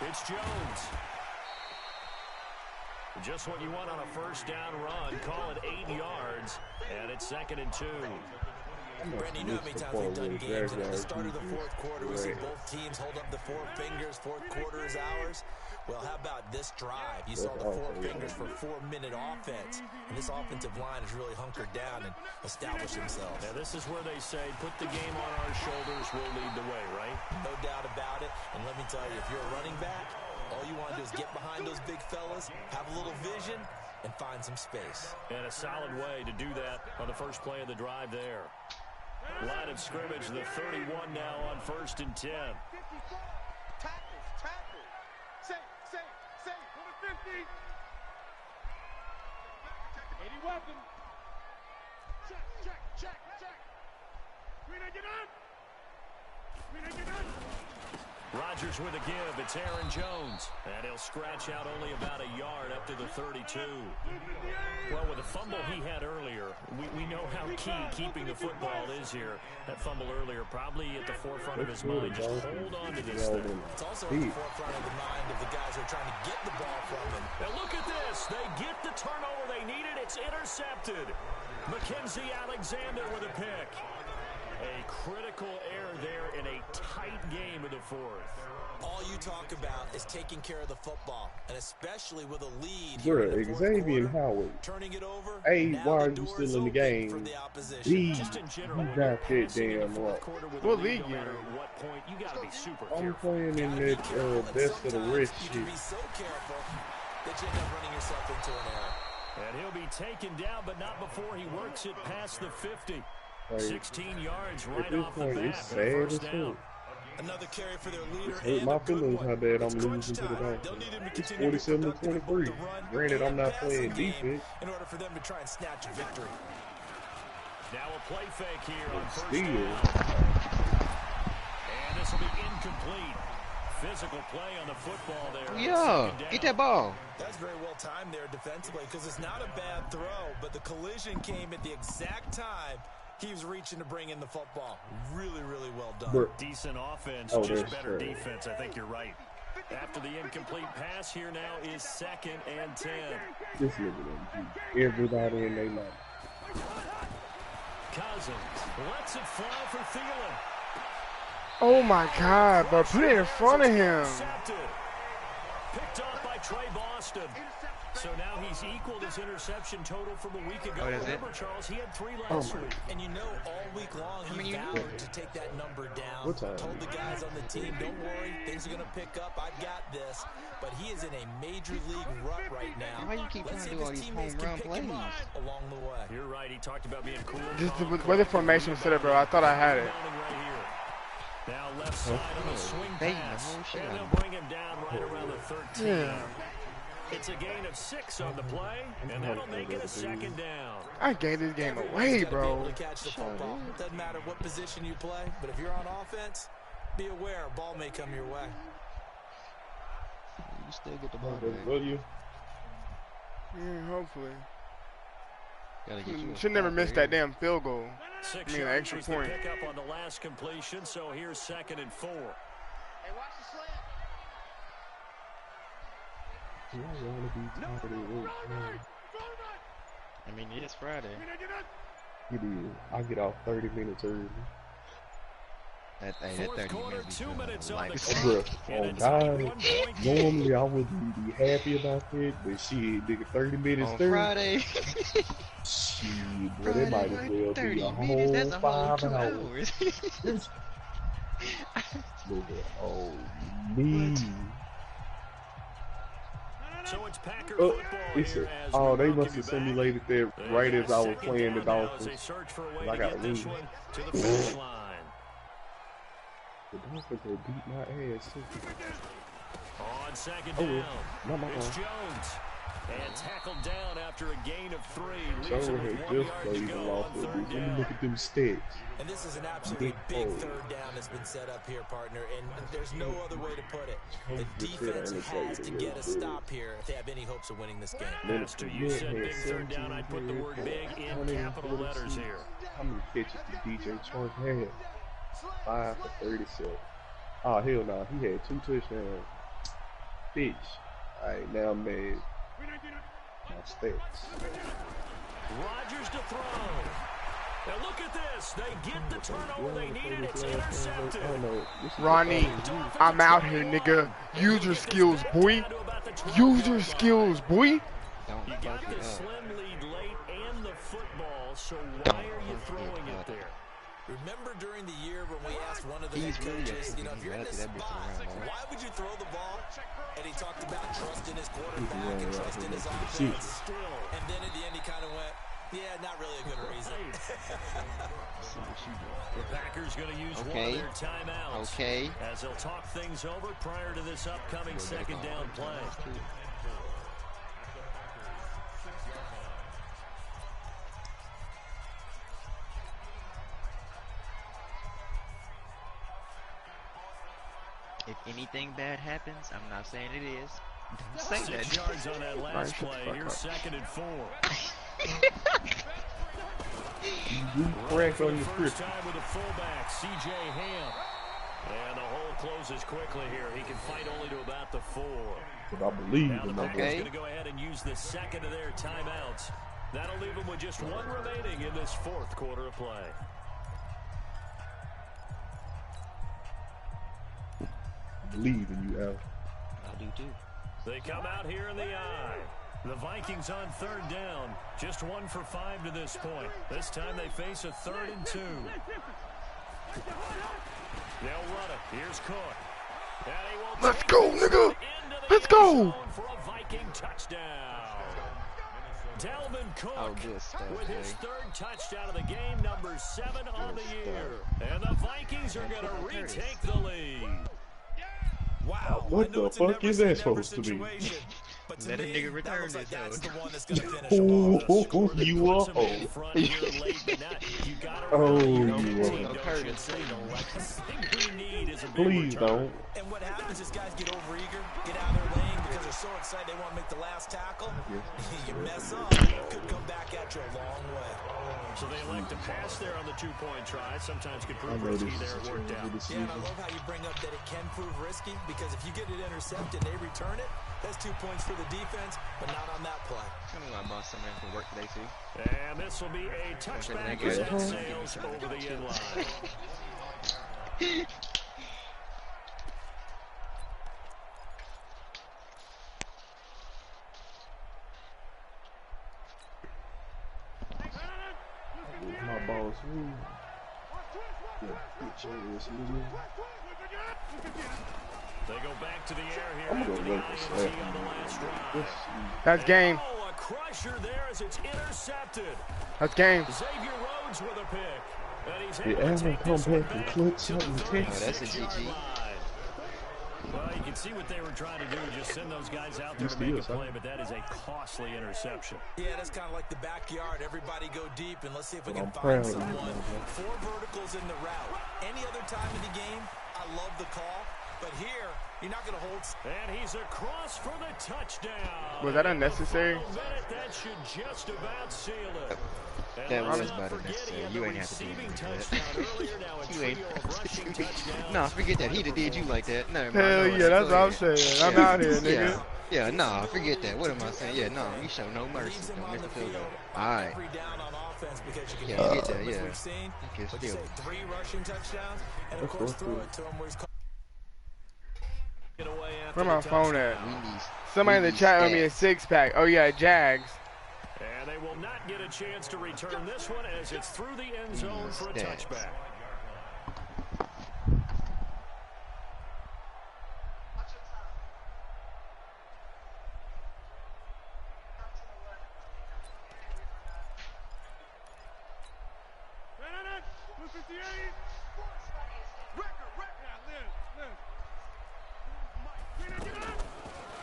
It's Jones. Just what you want on a first down run. Call it 8 yards, and it's 2nd and 2. Brandon, you know how many times we've done games, and at the start of the 4th quarter, we see both teams hold up the 4 fingers. 4th quarter is ours. Well, how about this drive? You saw the 4 fingers for 4-minute offense, and this offensive line has really hunkered down and established themselves. Now, this is where they say, put the game on our shoulders, we'll lead the way, right? No doubt about it, and let me tell you, if you're a running back, all you want to do is get behind those big fellas, have a little vision, and find some space. And a solid way to do that on the first play of the drive there. Line of scrimmage, the 31 now on 1st and 10. Safe, for the 50. 80 weapon. Check. Green get on. Rodgers with a give. It's Aaron Jones. And he'll scratch out only about a yard up to the 32. Well, with the fumble he had earlier, we know how key keeping the football is here. That fumble earlier probably at the forefront of his mind. Just hold on to this thing. It's also at the forefront of the mind of the guys who are trying to get the ball from him. Now look at this. They get the turnover they needed. It's intercepted. Mackenzie Alexander with a pick. A critical error there in a tight game in the 4th. All you talk about is taking care of the football, and especially with a lead. Bruh, Xavier Howard. Turning it over. A, why are you still in the game? B, you got that damn luck. What league you in? What point, you gotta be super I'm careful. playing in that best of the rest You shit. can be so careful that you end up running yourself into an error. And he'll be taken down, but not before he works it past the 50. Like, 16 yards right at this off the point, bat. it's sad as First down. fuck. Another carry for their leader. Hurt my feelings how bad I'm losing to the Dolphins. It's 47-23. Granted, I'm not playing defense. In order for them to try and snatch a victory. Now a play fake here on first Still. down. And this will be incomplete. Physical play on the football there. Yeah, get that ball. That's very well timed there defensively because it's not a bad throw, but the collision came at the exact time he was reaching to bring in the football. Really, really well done. Bruh. Decent offense, Oh, just that's better true. defense. I think you're right. After the incomplete pass here now is 2nd and 10. Just look at them. Everybody in their life. Cousins lets it fly for Thielen. Oh my God, bro! Put it in front of him. Intercepted. Picked off by Trey Boston. So now he's equaled his interception total from a week ago. Oh, that's it? Remember, Charles, he had 3 last week. And you know, all week long, he vowed to take that number down. What time? Told the guys on the team, don't worry, things are going to pick up. I've got this. But he is in a major league rut right now. Why you keep Let's trying see to do if all his these teammates home can run pick him plays? up along the way. You're right. He talked about being cool. Just the weather formation set up, bro. I thought I had it. Right here. Now left side on a swing Baiting the pass. whole shit And out they'll of him. bring him down right around the 13. Yeah. It's a gain of 6 on the play, and that'll make it a 2nd down. I gave this game away, bro. To catch the football. Doesn't matter what position you play, but if you're on offense, be aware a ball may come your way. You still get the ball Will back. you? Yeah, hopefully. Should never miss that damn field goal. Six I mean, an yards extra was the point. pickup on the last completion, so here's 2nd and 4. Hey, watch the slant. I mean, it is Friday. It is. I get off 30 minutes early. That Fourth 30 quarter, minutes 2 minutes on the like, clock. Oh God! Normally I wouldn't be happy about that, but shit, nigga, 30 minutes on there. Friday. Shit, bro, that might as well 30 be a minutes, that's a whole 5 2 hours. hours. Nigga, oh me. So it's Packer football here as oh, we they welcome must you have back. simulated that right as I was playing the Dolphins. They search for a way I to gotta get this lose. one to the finish line. The Dolphins will beat my ass too. On 2nd Oh, down, no, no, it's no. Jones. And tackled down after a gain of 3. So Leaves him had with 1 just yard to played the go loss on of 3rd Let me down. look at them stats. And this is an absolutely big third down that's been set up here, partner, and there's no other way to put it. The defense has to get a stop here if they have any hopes of winning this game. Master, you said big third down. I'd put the word big in capital letters here. How many catches did DJ Chark have? 5 for 37. Oh, hell no. He had 2 touchdowns. Bitch. Alright, now I'm mad. My stats. Rodgers to throw. Now look at this. They get the turnover they needed. It's intercepted. Ronnie, I'm out here, nigga. Use your skills, boy. Use your skills, boy. You got the slim lead late and the football, so why are you throwing it there? Remember during the year when we asked one of the head coaches, if you're in this spot, why would you throw the ball? And he talked about trusting his quarterback and trusting his offense. And then at the end he kind of went, yeah, not really a good reason. The Packers going to use one of their timeouts. As they'll talk things over prior to this upcoming 2nd down play. If anything bad happens, I'm not saying it is. Don't say 6 that. yards on that last play. Here's 2nd and 4. You cracked on your First script. time with a fullback, C.J. Ham. And the hole closes quickly here. He can fight only to about the 4. But I believe Now the in my Packers boy. going to go ahead and use the 2nd of their timeouts. That'll leave them with just 1 remaining in this 4th quarter of play. I believe in you, Al. I do too. They come out here in the eye. The Vikings on 3rd down. Just 1 for 5 to this point. This time they face a 3rd and 2. They'll run it. Here's Cook. Let's go, nigga. Let's go. For a Viking touchdown. Delvin Cook with his 3rd touchdown of the game, number 7 on the year. And the Vikings are going to retake the lead. Wow. What the fuck is that supposed to be? But to Let a me, nigga return that looks like it, that's though. the one that's going to finish them off. Oh, you are. Please don't. And what happens is guys get overeager, get out of their lane because they're so excited they want to make the last tackle. You mess up, could come back at you a long way. So they elect to pass there on the 2-point try. Sometimes could prove risky there. It worked out. Yeah, and I love how you bring up that it can prove risky because if you get it intercepted and they return it, that's 2 points for the defense, but not on that play. Tell me why I bought something for work today too. And this will be a touchback as it sails over the end line. My boss, bitch ass nigga. They go back to the air here. I'm after gonna the wait for INT on the last drive. That's game. Oh, a crusher there as it's intercepted. That's game. Xavier Rhodes with a pick. And he's Did able to Allen take come this one back and back clip to the something 30 Texas? That's a GG. Well, you can see what they were trying to do, just send those guys out there to make a play, but that is a costly interception. Yeah, that's kind of like the backyard. Everybody go deep, and let's see if we can I'm find proud of you, someone. man. 4 verticals in the route. Any other time of the game, I love the call. But here, you're not going to hold. And he's across for the touchdown. Was that unnecessary? That should just about seal it. That was about unnecessary. You ain't have to do anything like that. You ain't have to do it. Nah, forget that. He'd have did you like that. No, Hell yeah, that's what I'm saying. I'm out here, nigga. Yeah, nah, forget that. What am I saying? Yeah, nah, you show no mercy. Don't miss the field goal. Alright. Yeah, you get that, yeah. Okay, still. 3 rushing touchdowns, and of course throw it to him where he's where my phone at? Somebody in the chat owe me a 6-pack. Oh yeah, Jags. And they will not get a chance to return this one as it's through the end zone for a touchback.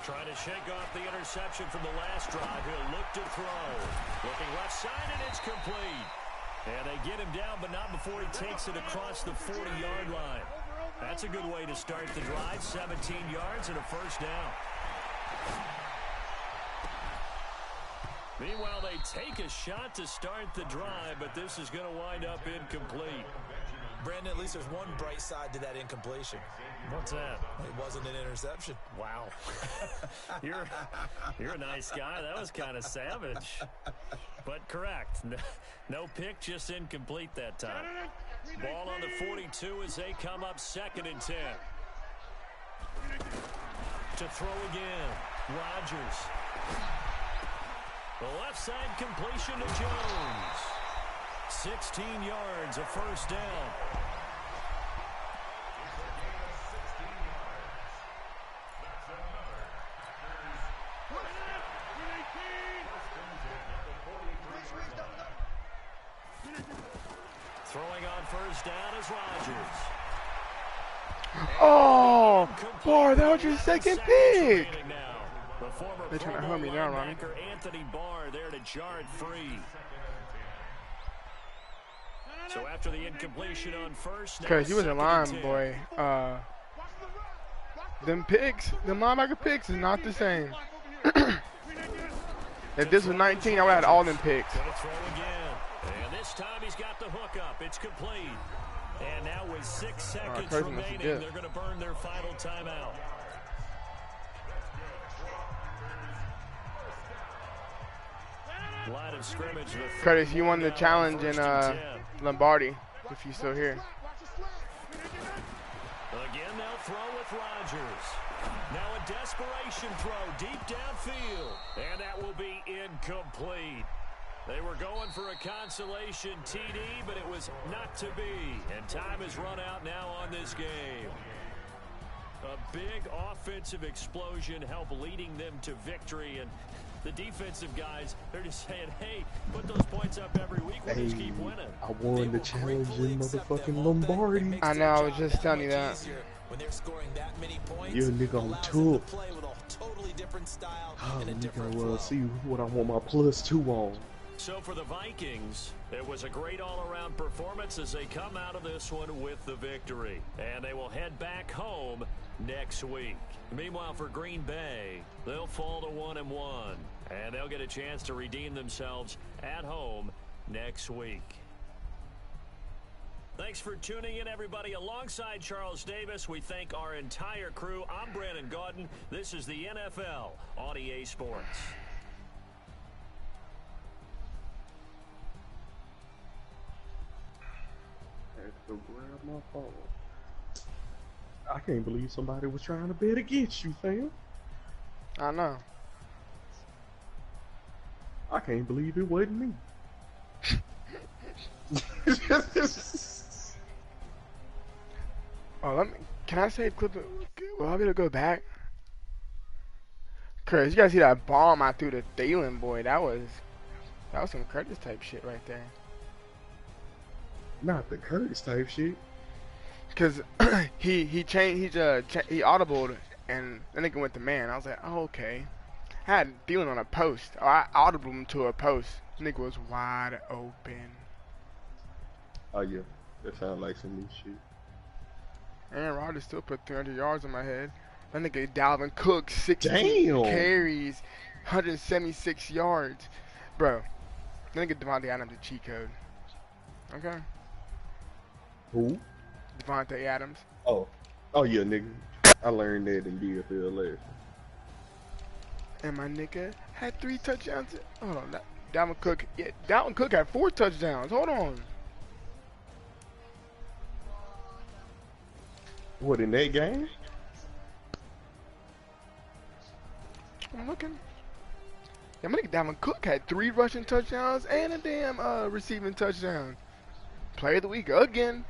Trying to shake off the interception from the last drive. He'll look to throw. Looking left side, and it's complete. And they get him down, but not before he takes it across the 40-yard line. That's a good way to start the drive. 17 yards and a first down. Meanwhile, they take a shot to start the drive, but this is going to wind up incomplete. Brandon, at least there's one bright side to that incompletion. What's that? It wasn't an interception. Wow. You're a nice guy. That was kind of savage. But correct. No pick, just incomplete that time. Ball on the 42 as they come up 2nd and 10. To throw again. Rodgers. The left side completion to Jones. 16 yards, a first down. Throwing on first down is Rodgers. Oh, boy, that was your second pick. They're trying to hunt me down, Ronnie. Anthony Barr there to jar it free. So after the incompletion on first, because he was a line boy. Them picks, them linebacker picks is not the same. If this was 19, I would have had all them picks. Gonna throw again. And this time he's got the hook up. It's complete. And now with 6 seconds remaining, they're going to burn their final timeout. Line of scrimmage. Curtis, you won the challenge in Lombardi, if you're still here. Again, they'll throw with Rodgers. Now a desperation throw deep downfield. And that will be incomplete. They were going for a consolation TD, but it was not to be. And time has run out now on this game. A big offensive explosion helped leading them to victory. And the defensive guys, they're just saying, hey, put those points up every week. We'll just keep winning. I won the challenge in motherfucking Lombardi. I know, I was just telling you that. When they're scoring that many points, you nigga on tour. Totally different style and a different see what I want my +2 on. So for the Vikings, it was a great all-around performance as they come out of this one with the victory. And they will head back home next week. Meanwhile, for Green Bay, they'll fall to 1-1. And they'll get a chance to redeem themselves at home next week. Thanks for tuning in, everybody. Alongside Charles Davis, we thank our entire crew. I'm Brandon Gaudin. This is the NFL on EA Sports. I had to go grab my phone. I can't believe somebody was trying to bet against you, fam. I know. I can't believe it wasn't me. Oh, can I say clip it? Will I be able to go back? Cause you guys see that bomb I threw to Thielen, boy. That was some Curtis type shit right there. Not the Curtis type shit. Cause he audibled and then it went to man. I was like, oh, okay. I had Thielen on a post. Or I audibled him to a post. Nigga was wide open. Oh yeah, that sounds like some new shit. Aaron Rodgers still put 300 yards on my head. That nigga Dalvin Cook, 16 Damn. carries, 176 yards. Bro, that nigga Devontae Adams a cheat code. Okay? Who? Devontae Adams. Oh yeah, nigga. I learned that in DFL last. And my nigga had 3 touchdowns. Hold on, Dalvin Cook. Yeah, Dalvin Cook had 4 touchdowns. Hold on. What, in that game? I'm looking. Yeah, my nigga Dalvin Cook had 3 rushing touchdowns and a damn receiving touchdown. Player of the week again.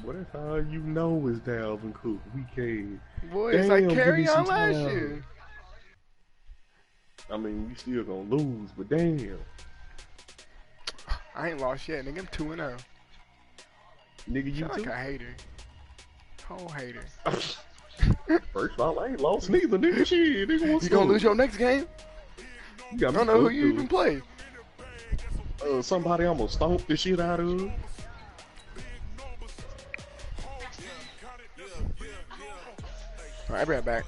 What if all you know is Dalvin Cook? Weekend. Boy, it's like Damn, carry give me on some last time. year. I mean, you still gonna lose, but damn. I ain't lost yet, nigga. I'm 2-0. Nigga, you Sound like too? a hater. Whole hater. First of all, I ain't lost neither, nigga. Shit, nigga, what's You gonna up? lose your next game? You got I me don't know who fucked you up. even play. Somebody I'm gonna stomp the shit out of. Alright, I'll be right back.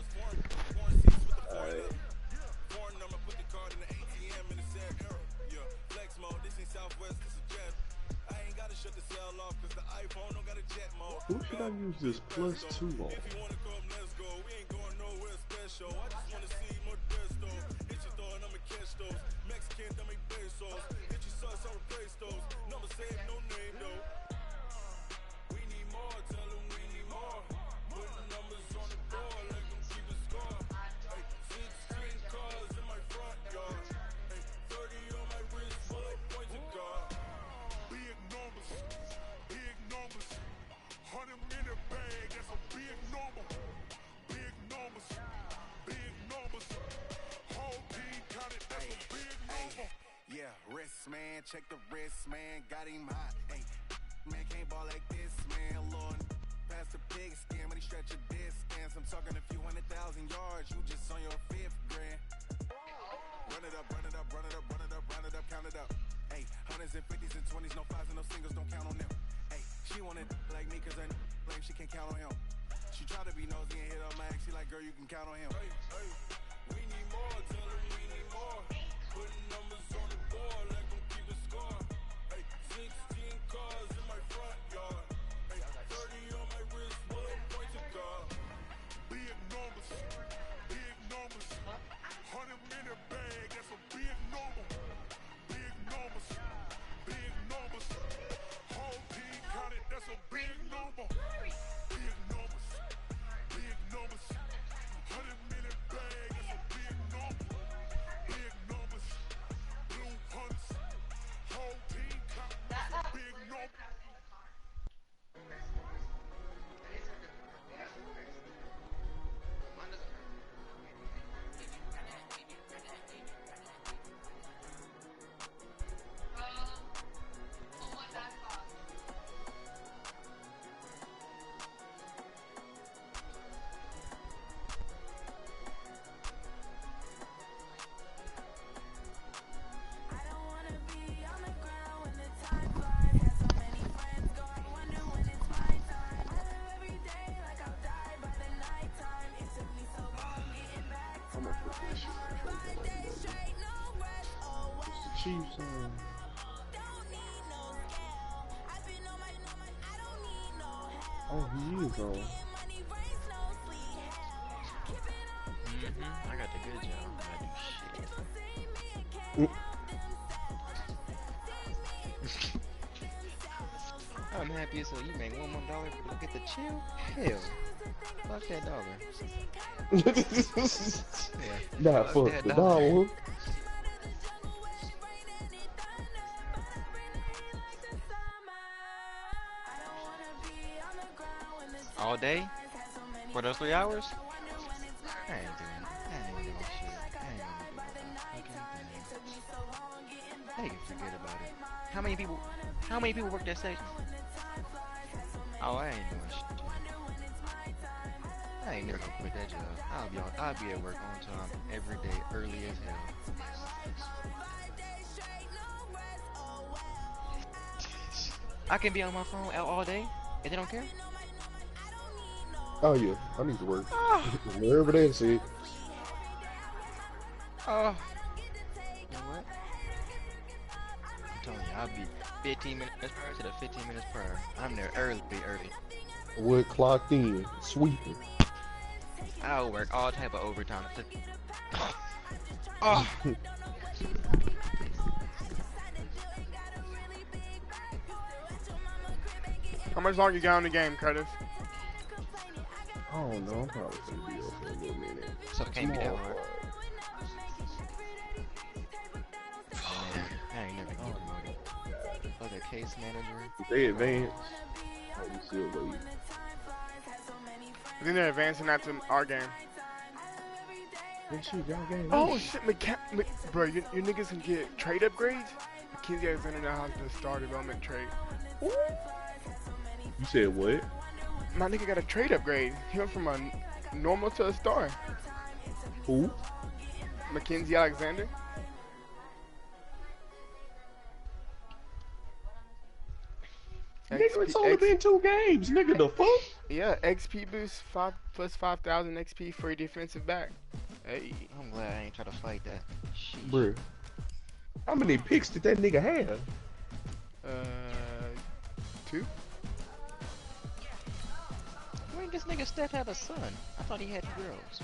Who should I use this +2 on? Man, check the wrist, man, got him hot. Hey, man, can't ball like this, man. Lord, past the pig skin, but he stretch a distance. I'm talking a few 100,000 yards, you just on your 5th grand. Run it up, run it up, run it up, run it up, run it up, count it up. Hey, hundreds and 50s and 20s, no 5s and no singles, don't count on them. Hey, she wanted like me, cause I blame she can't count on him. She try to be nosy and hit up my ex, she like, girl, you can count on him. Hey, hey, we need more, tell him we need more. Putting numbers on the board like I'm keeping score. Hey, 16 cars in my front yard. Hey, 30 on my wrist, what a point to God. Big numbers, 100-minute bag, that's a big number. Big numbers, whole team counted, that's a big number. Big numbers, 100-minute bag, that's a big number. Big numbers, blue hunts, whole team counted, that's a big number. I'm gonna put this shit in the Chiefs on. Oh, he is on. I got the good job. I do shit. I'm happy so you make $1 more to get the chill. Hell, fuck that dollar. Yeah, Nah, fuck that the dollar. dollar. All day? For those 3 hours? I ain't doing shit. I ain't gonna do that fucking thing. They can forget about it. How many people work that station? Oh, I ain't doing shit. I ain't never gonna quit that job. I'll be at work on time every day, early as hell. I can be on my phone out all day, and they don't care. Oh yeah, I need to work. Wherever that's it. Oh. You know what? I'm telling you, I'll be 15 minutes prior to the 15 minutes prior. I'm there early. What clocked in? Sweeping. I'll work all type of overtime. Oh. How much longer you got on the game, Curtis? I don't know. I'm probably gonna be up for a little minute. So it can't be that hard. I ain't never get promoted. Other case manager. If they advance, we still wait. I think they're advancing that to our game. Hey, shit, y'all game. Oh shit, bro, you niggas can get trade upgrades? McKenzie Alexander now has the star development trait. Ooh. You said what? My nigga got a trade upgrade. He went from a normal to a star. Who? McKenzie Alexander. Nigga, it's only been 2 games, nigga, the fuck? Yeah, XP boost, 5 plus 5,000 XP for your defensive back. Hey. I'm glad I ain't try to fight that. Sheesh. Bruh. How many picks did that nigga have? 2. When this nigga Steph have a son? I thought he had girls.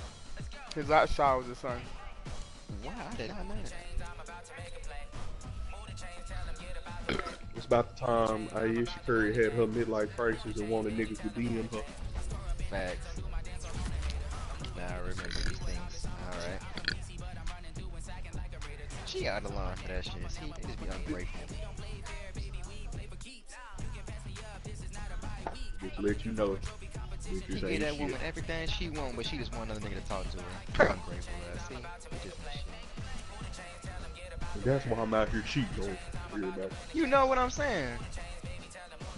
His last child was his son. Wow, I did not know that. It's about the time Ayesha Curry had her midlife crisis and wanted niggas to DM her. Facts. Now I remember these things. Alright. She out of line for that shit. See, they just be ungrateful. Just let you know. He get that woman everything she want, but she just want another nigga to talk to her. Ungrateful ass. See? Just shit. That's why I'm out here cheating on everybody. You know what I'm saying?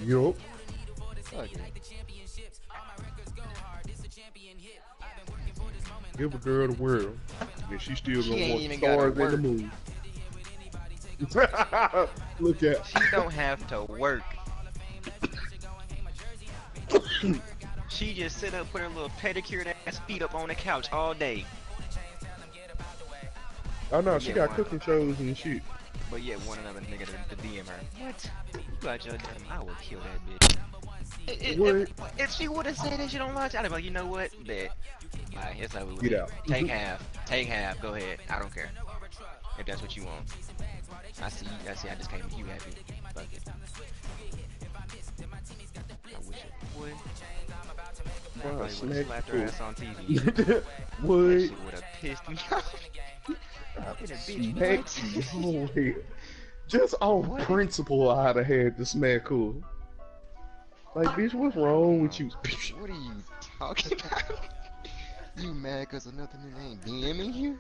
Yup. Fuck it. Give a girl the world, and she still She gonna ain't want even stars gotta in the moon. Look at. She don't have to work. She just sit up, put her little pedicured ass feet up on the couch all day. Oh no, she got cooking shows and shit. But yet one another nigga to DM her. What? You got your damn, I would kill that bitch. If she would have said that she don't watch, I'd be like, you know what? Bet. Alright, here's how we would Get out. Take half. Take half. Go ahead. I don't care. If that's what you want. I see. I just came to you happy. Fuck it. I wish it would. Wow, Slapped her ass on TV. What? That shit would have pissed me off. Smack you. Just on principle, I'd have had to smack her. Like, bitch, what's wrong with you? What are you talking about? You mad cause another nigga ain't DMing you?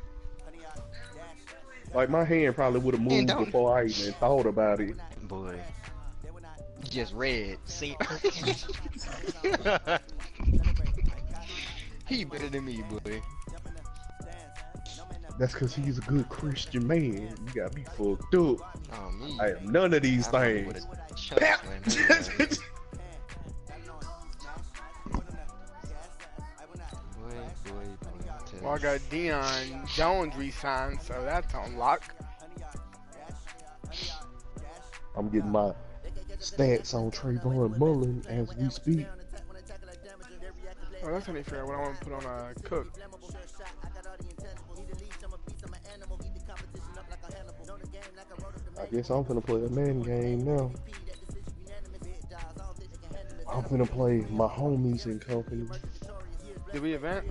Like, my hand probably would have moved before I even thought about it. Boy. Just read. See? He better than me, boy. That's cause he's a good Christian man. You got me fucked up. Oh, me. I am none of these things. Well, I got Deion Jones re-signed, so that's on lock. I'm getting my stats on Trayvon Mullen as we speak. Oh, that's only fair. What I want to put on Cook. I guess I'm gonna play a man game now. I'm gonna play my homies and company. Did we event?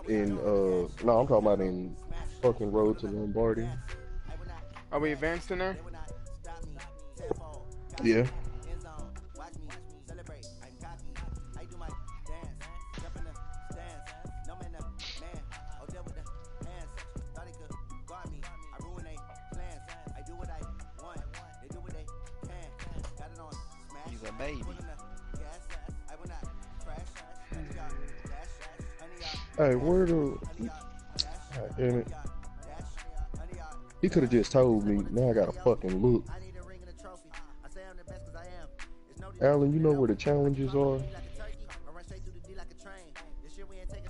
In no, I'm talking about in fucking Road to Lombardi. Are we advanced in there? Yeah. He's a baby. Hey, where the... God damn it. He could have just told me. Now I gotta fucking look. Alan, you know where the challenges are?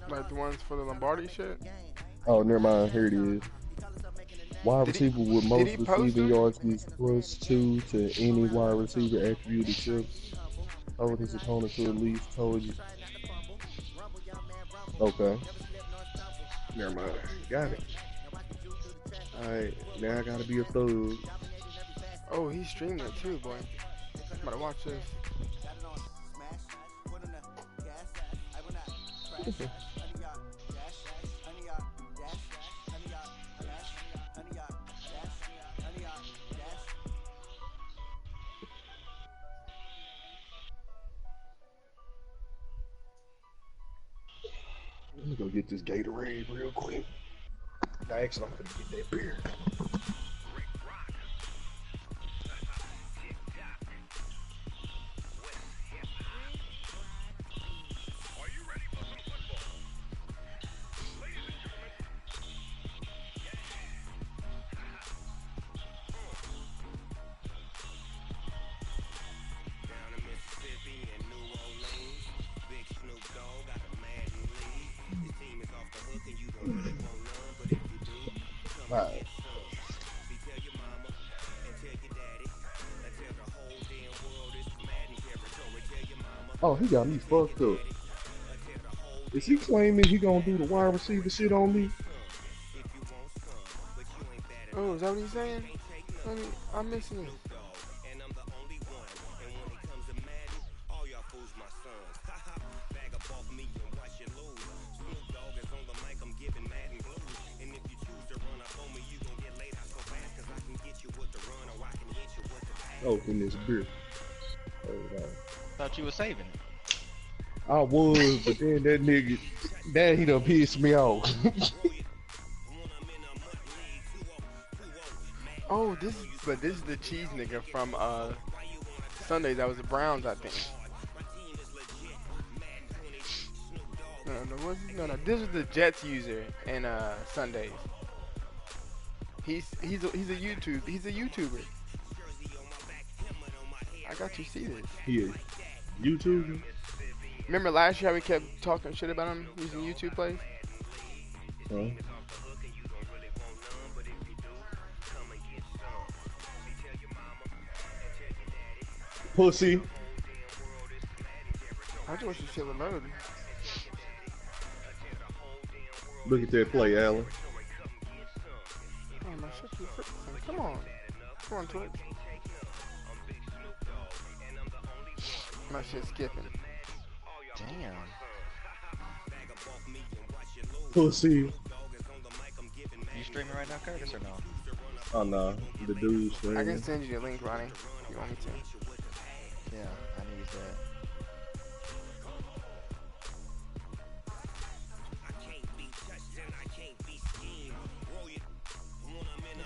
Like the ones for the Lombardi shit. Oh, never mind. Here it is. Wide Did he? receiver with Did most he post receiving them? yards gets +2 to any wide receiver attribute except hold his opponent to at least told you. Okay. Never mind. Got it. Alright, now I gotta be a thug. Oh, he's streaming it too, boy. I'm about to watch this. Let me go get this Gatorade real quick. Actually, I'm gonna get that beer. Right. Oh, he got me fucked up. Is he claiming he gonna do the wide receiver shit on me? Oh, is that what he's saying? I'm missing it. Oh, in this beer. Oh, wow. Thought you were saving it. I was, but then that nigga, he done pissed me off. Oh, this is the cheese nigga from Sundays. That was the Browns, I think. No. This was the Jets user in Sundays. He's a YouTuber. I got you see this. Yeah. YouTube? Remember last year how we kept talking shit about him using YouTube plays? Huh? Pussy. I just want you to shit with loaded. Look at that play, Alan. Oh, my shit, you freaking. Come on, Twitch. My shit skipping. Damn. Pussy. You streaming right now, Curtis, or no? Oh no, the dude's I streaming. can send you the link, Ronnie, if you want me to. Yeah, I need that.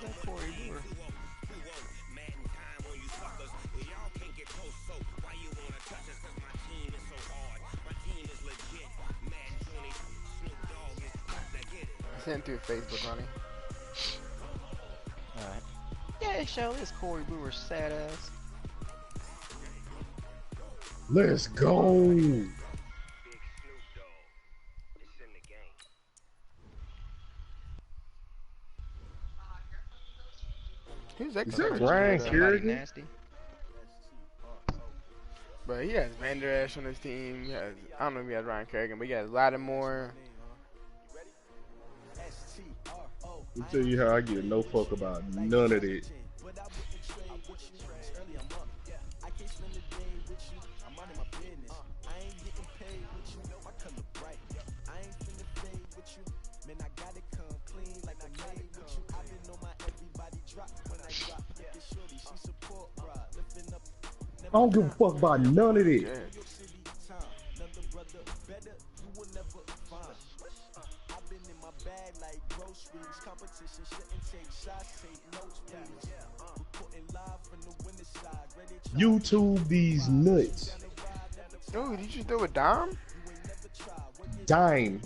What's that Corey Brewer? I sent it through Facebook, Ronnie. Alright. Yeah, show this Corey Brewer sad ass. Let's go. Who's that? Is that Ryan Kerrigan? Nasty. But he has Van Der Esch on his team. He has, I don't know if he has Ryan Kerrigan, but he has Lattimore. Let me tell you how I give no fuck about none of it. I don't give a fuck about none of it. Yeah. YouTube these nuts. Oh, did you do a dime? Dime.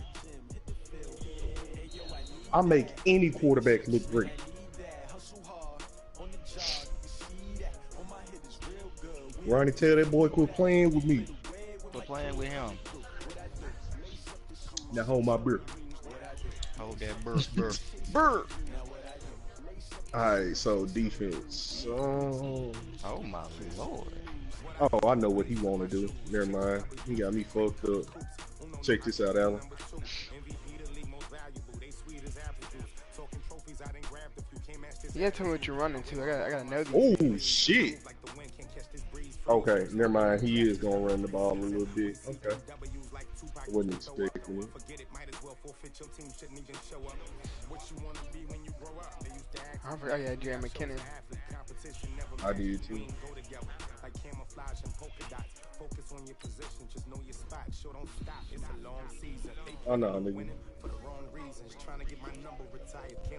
I make any quarterback look great. Ronnie, tell that boy quit playing with me. Quit playing with him. Now hold my beer. Hold that burr. Brr. Alright, so defense. Oh my lord. Oh, I know what he want to do. Never mind. He got me fucked up. Check this out, Alan. You gotta tell me what you're running to. I gotta know these. Oh shit. Okay, never mind. He is gonna run the ball a little bit. Okay. I wasn't expecting it. I forgot you had Jerry McKinnon. I did too. Oh no, nigga.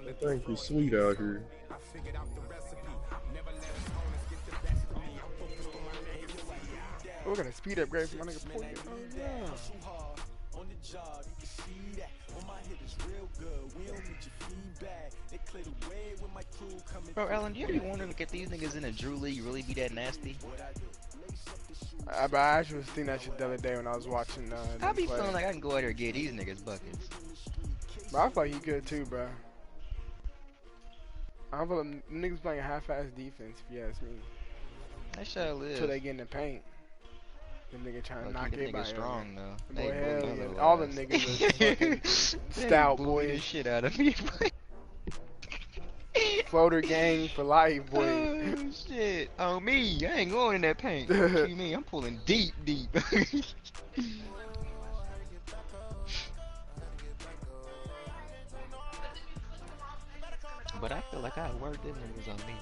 That thing is sweet out here. Oh, we got a speed upgrade from my nigga Porter. Oh, yeah. Bro, Alan, do you ever wonder if these niggas in a Drew League really be that nasty? But I actually was thinking that shit the other day when I was watching. I be feeling like I can go out there and get these niggas buckets. But I feel like he good too, bro. I feel like niggas playing half-ass defense, if you ask me. That shit live. Till they get in the paint. The nigga trying to knock everybody niggas strong though. Boy, They hell yeah. All the niggas are fucking stout, boy. The shit out of me. Floater gang for life, boy. Oh shit. On me. I ain't going in that paint. What you mean? I'm pulling deep. But I feel like I worked them niggas on me.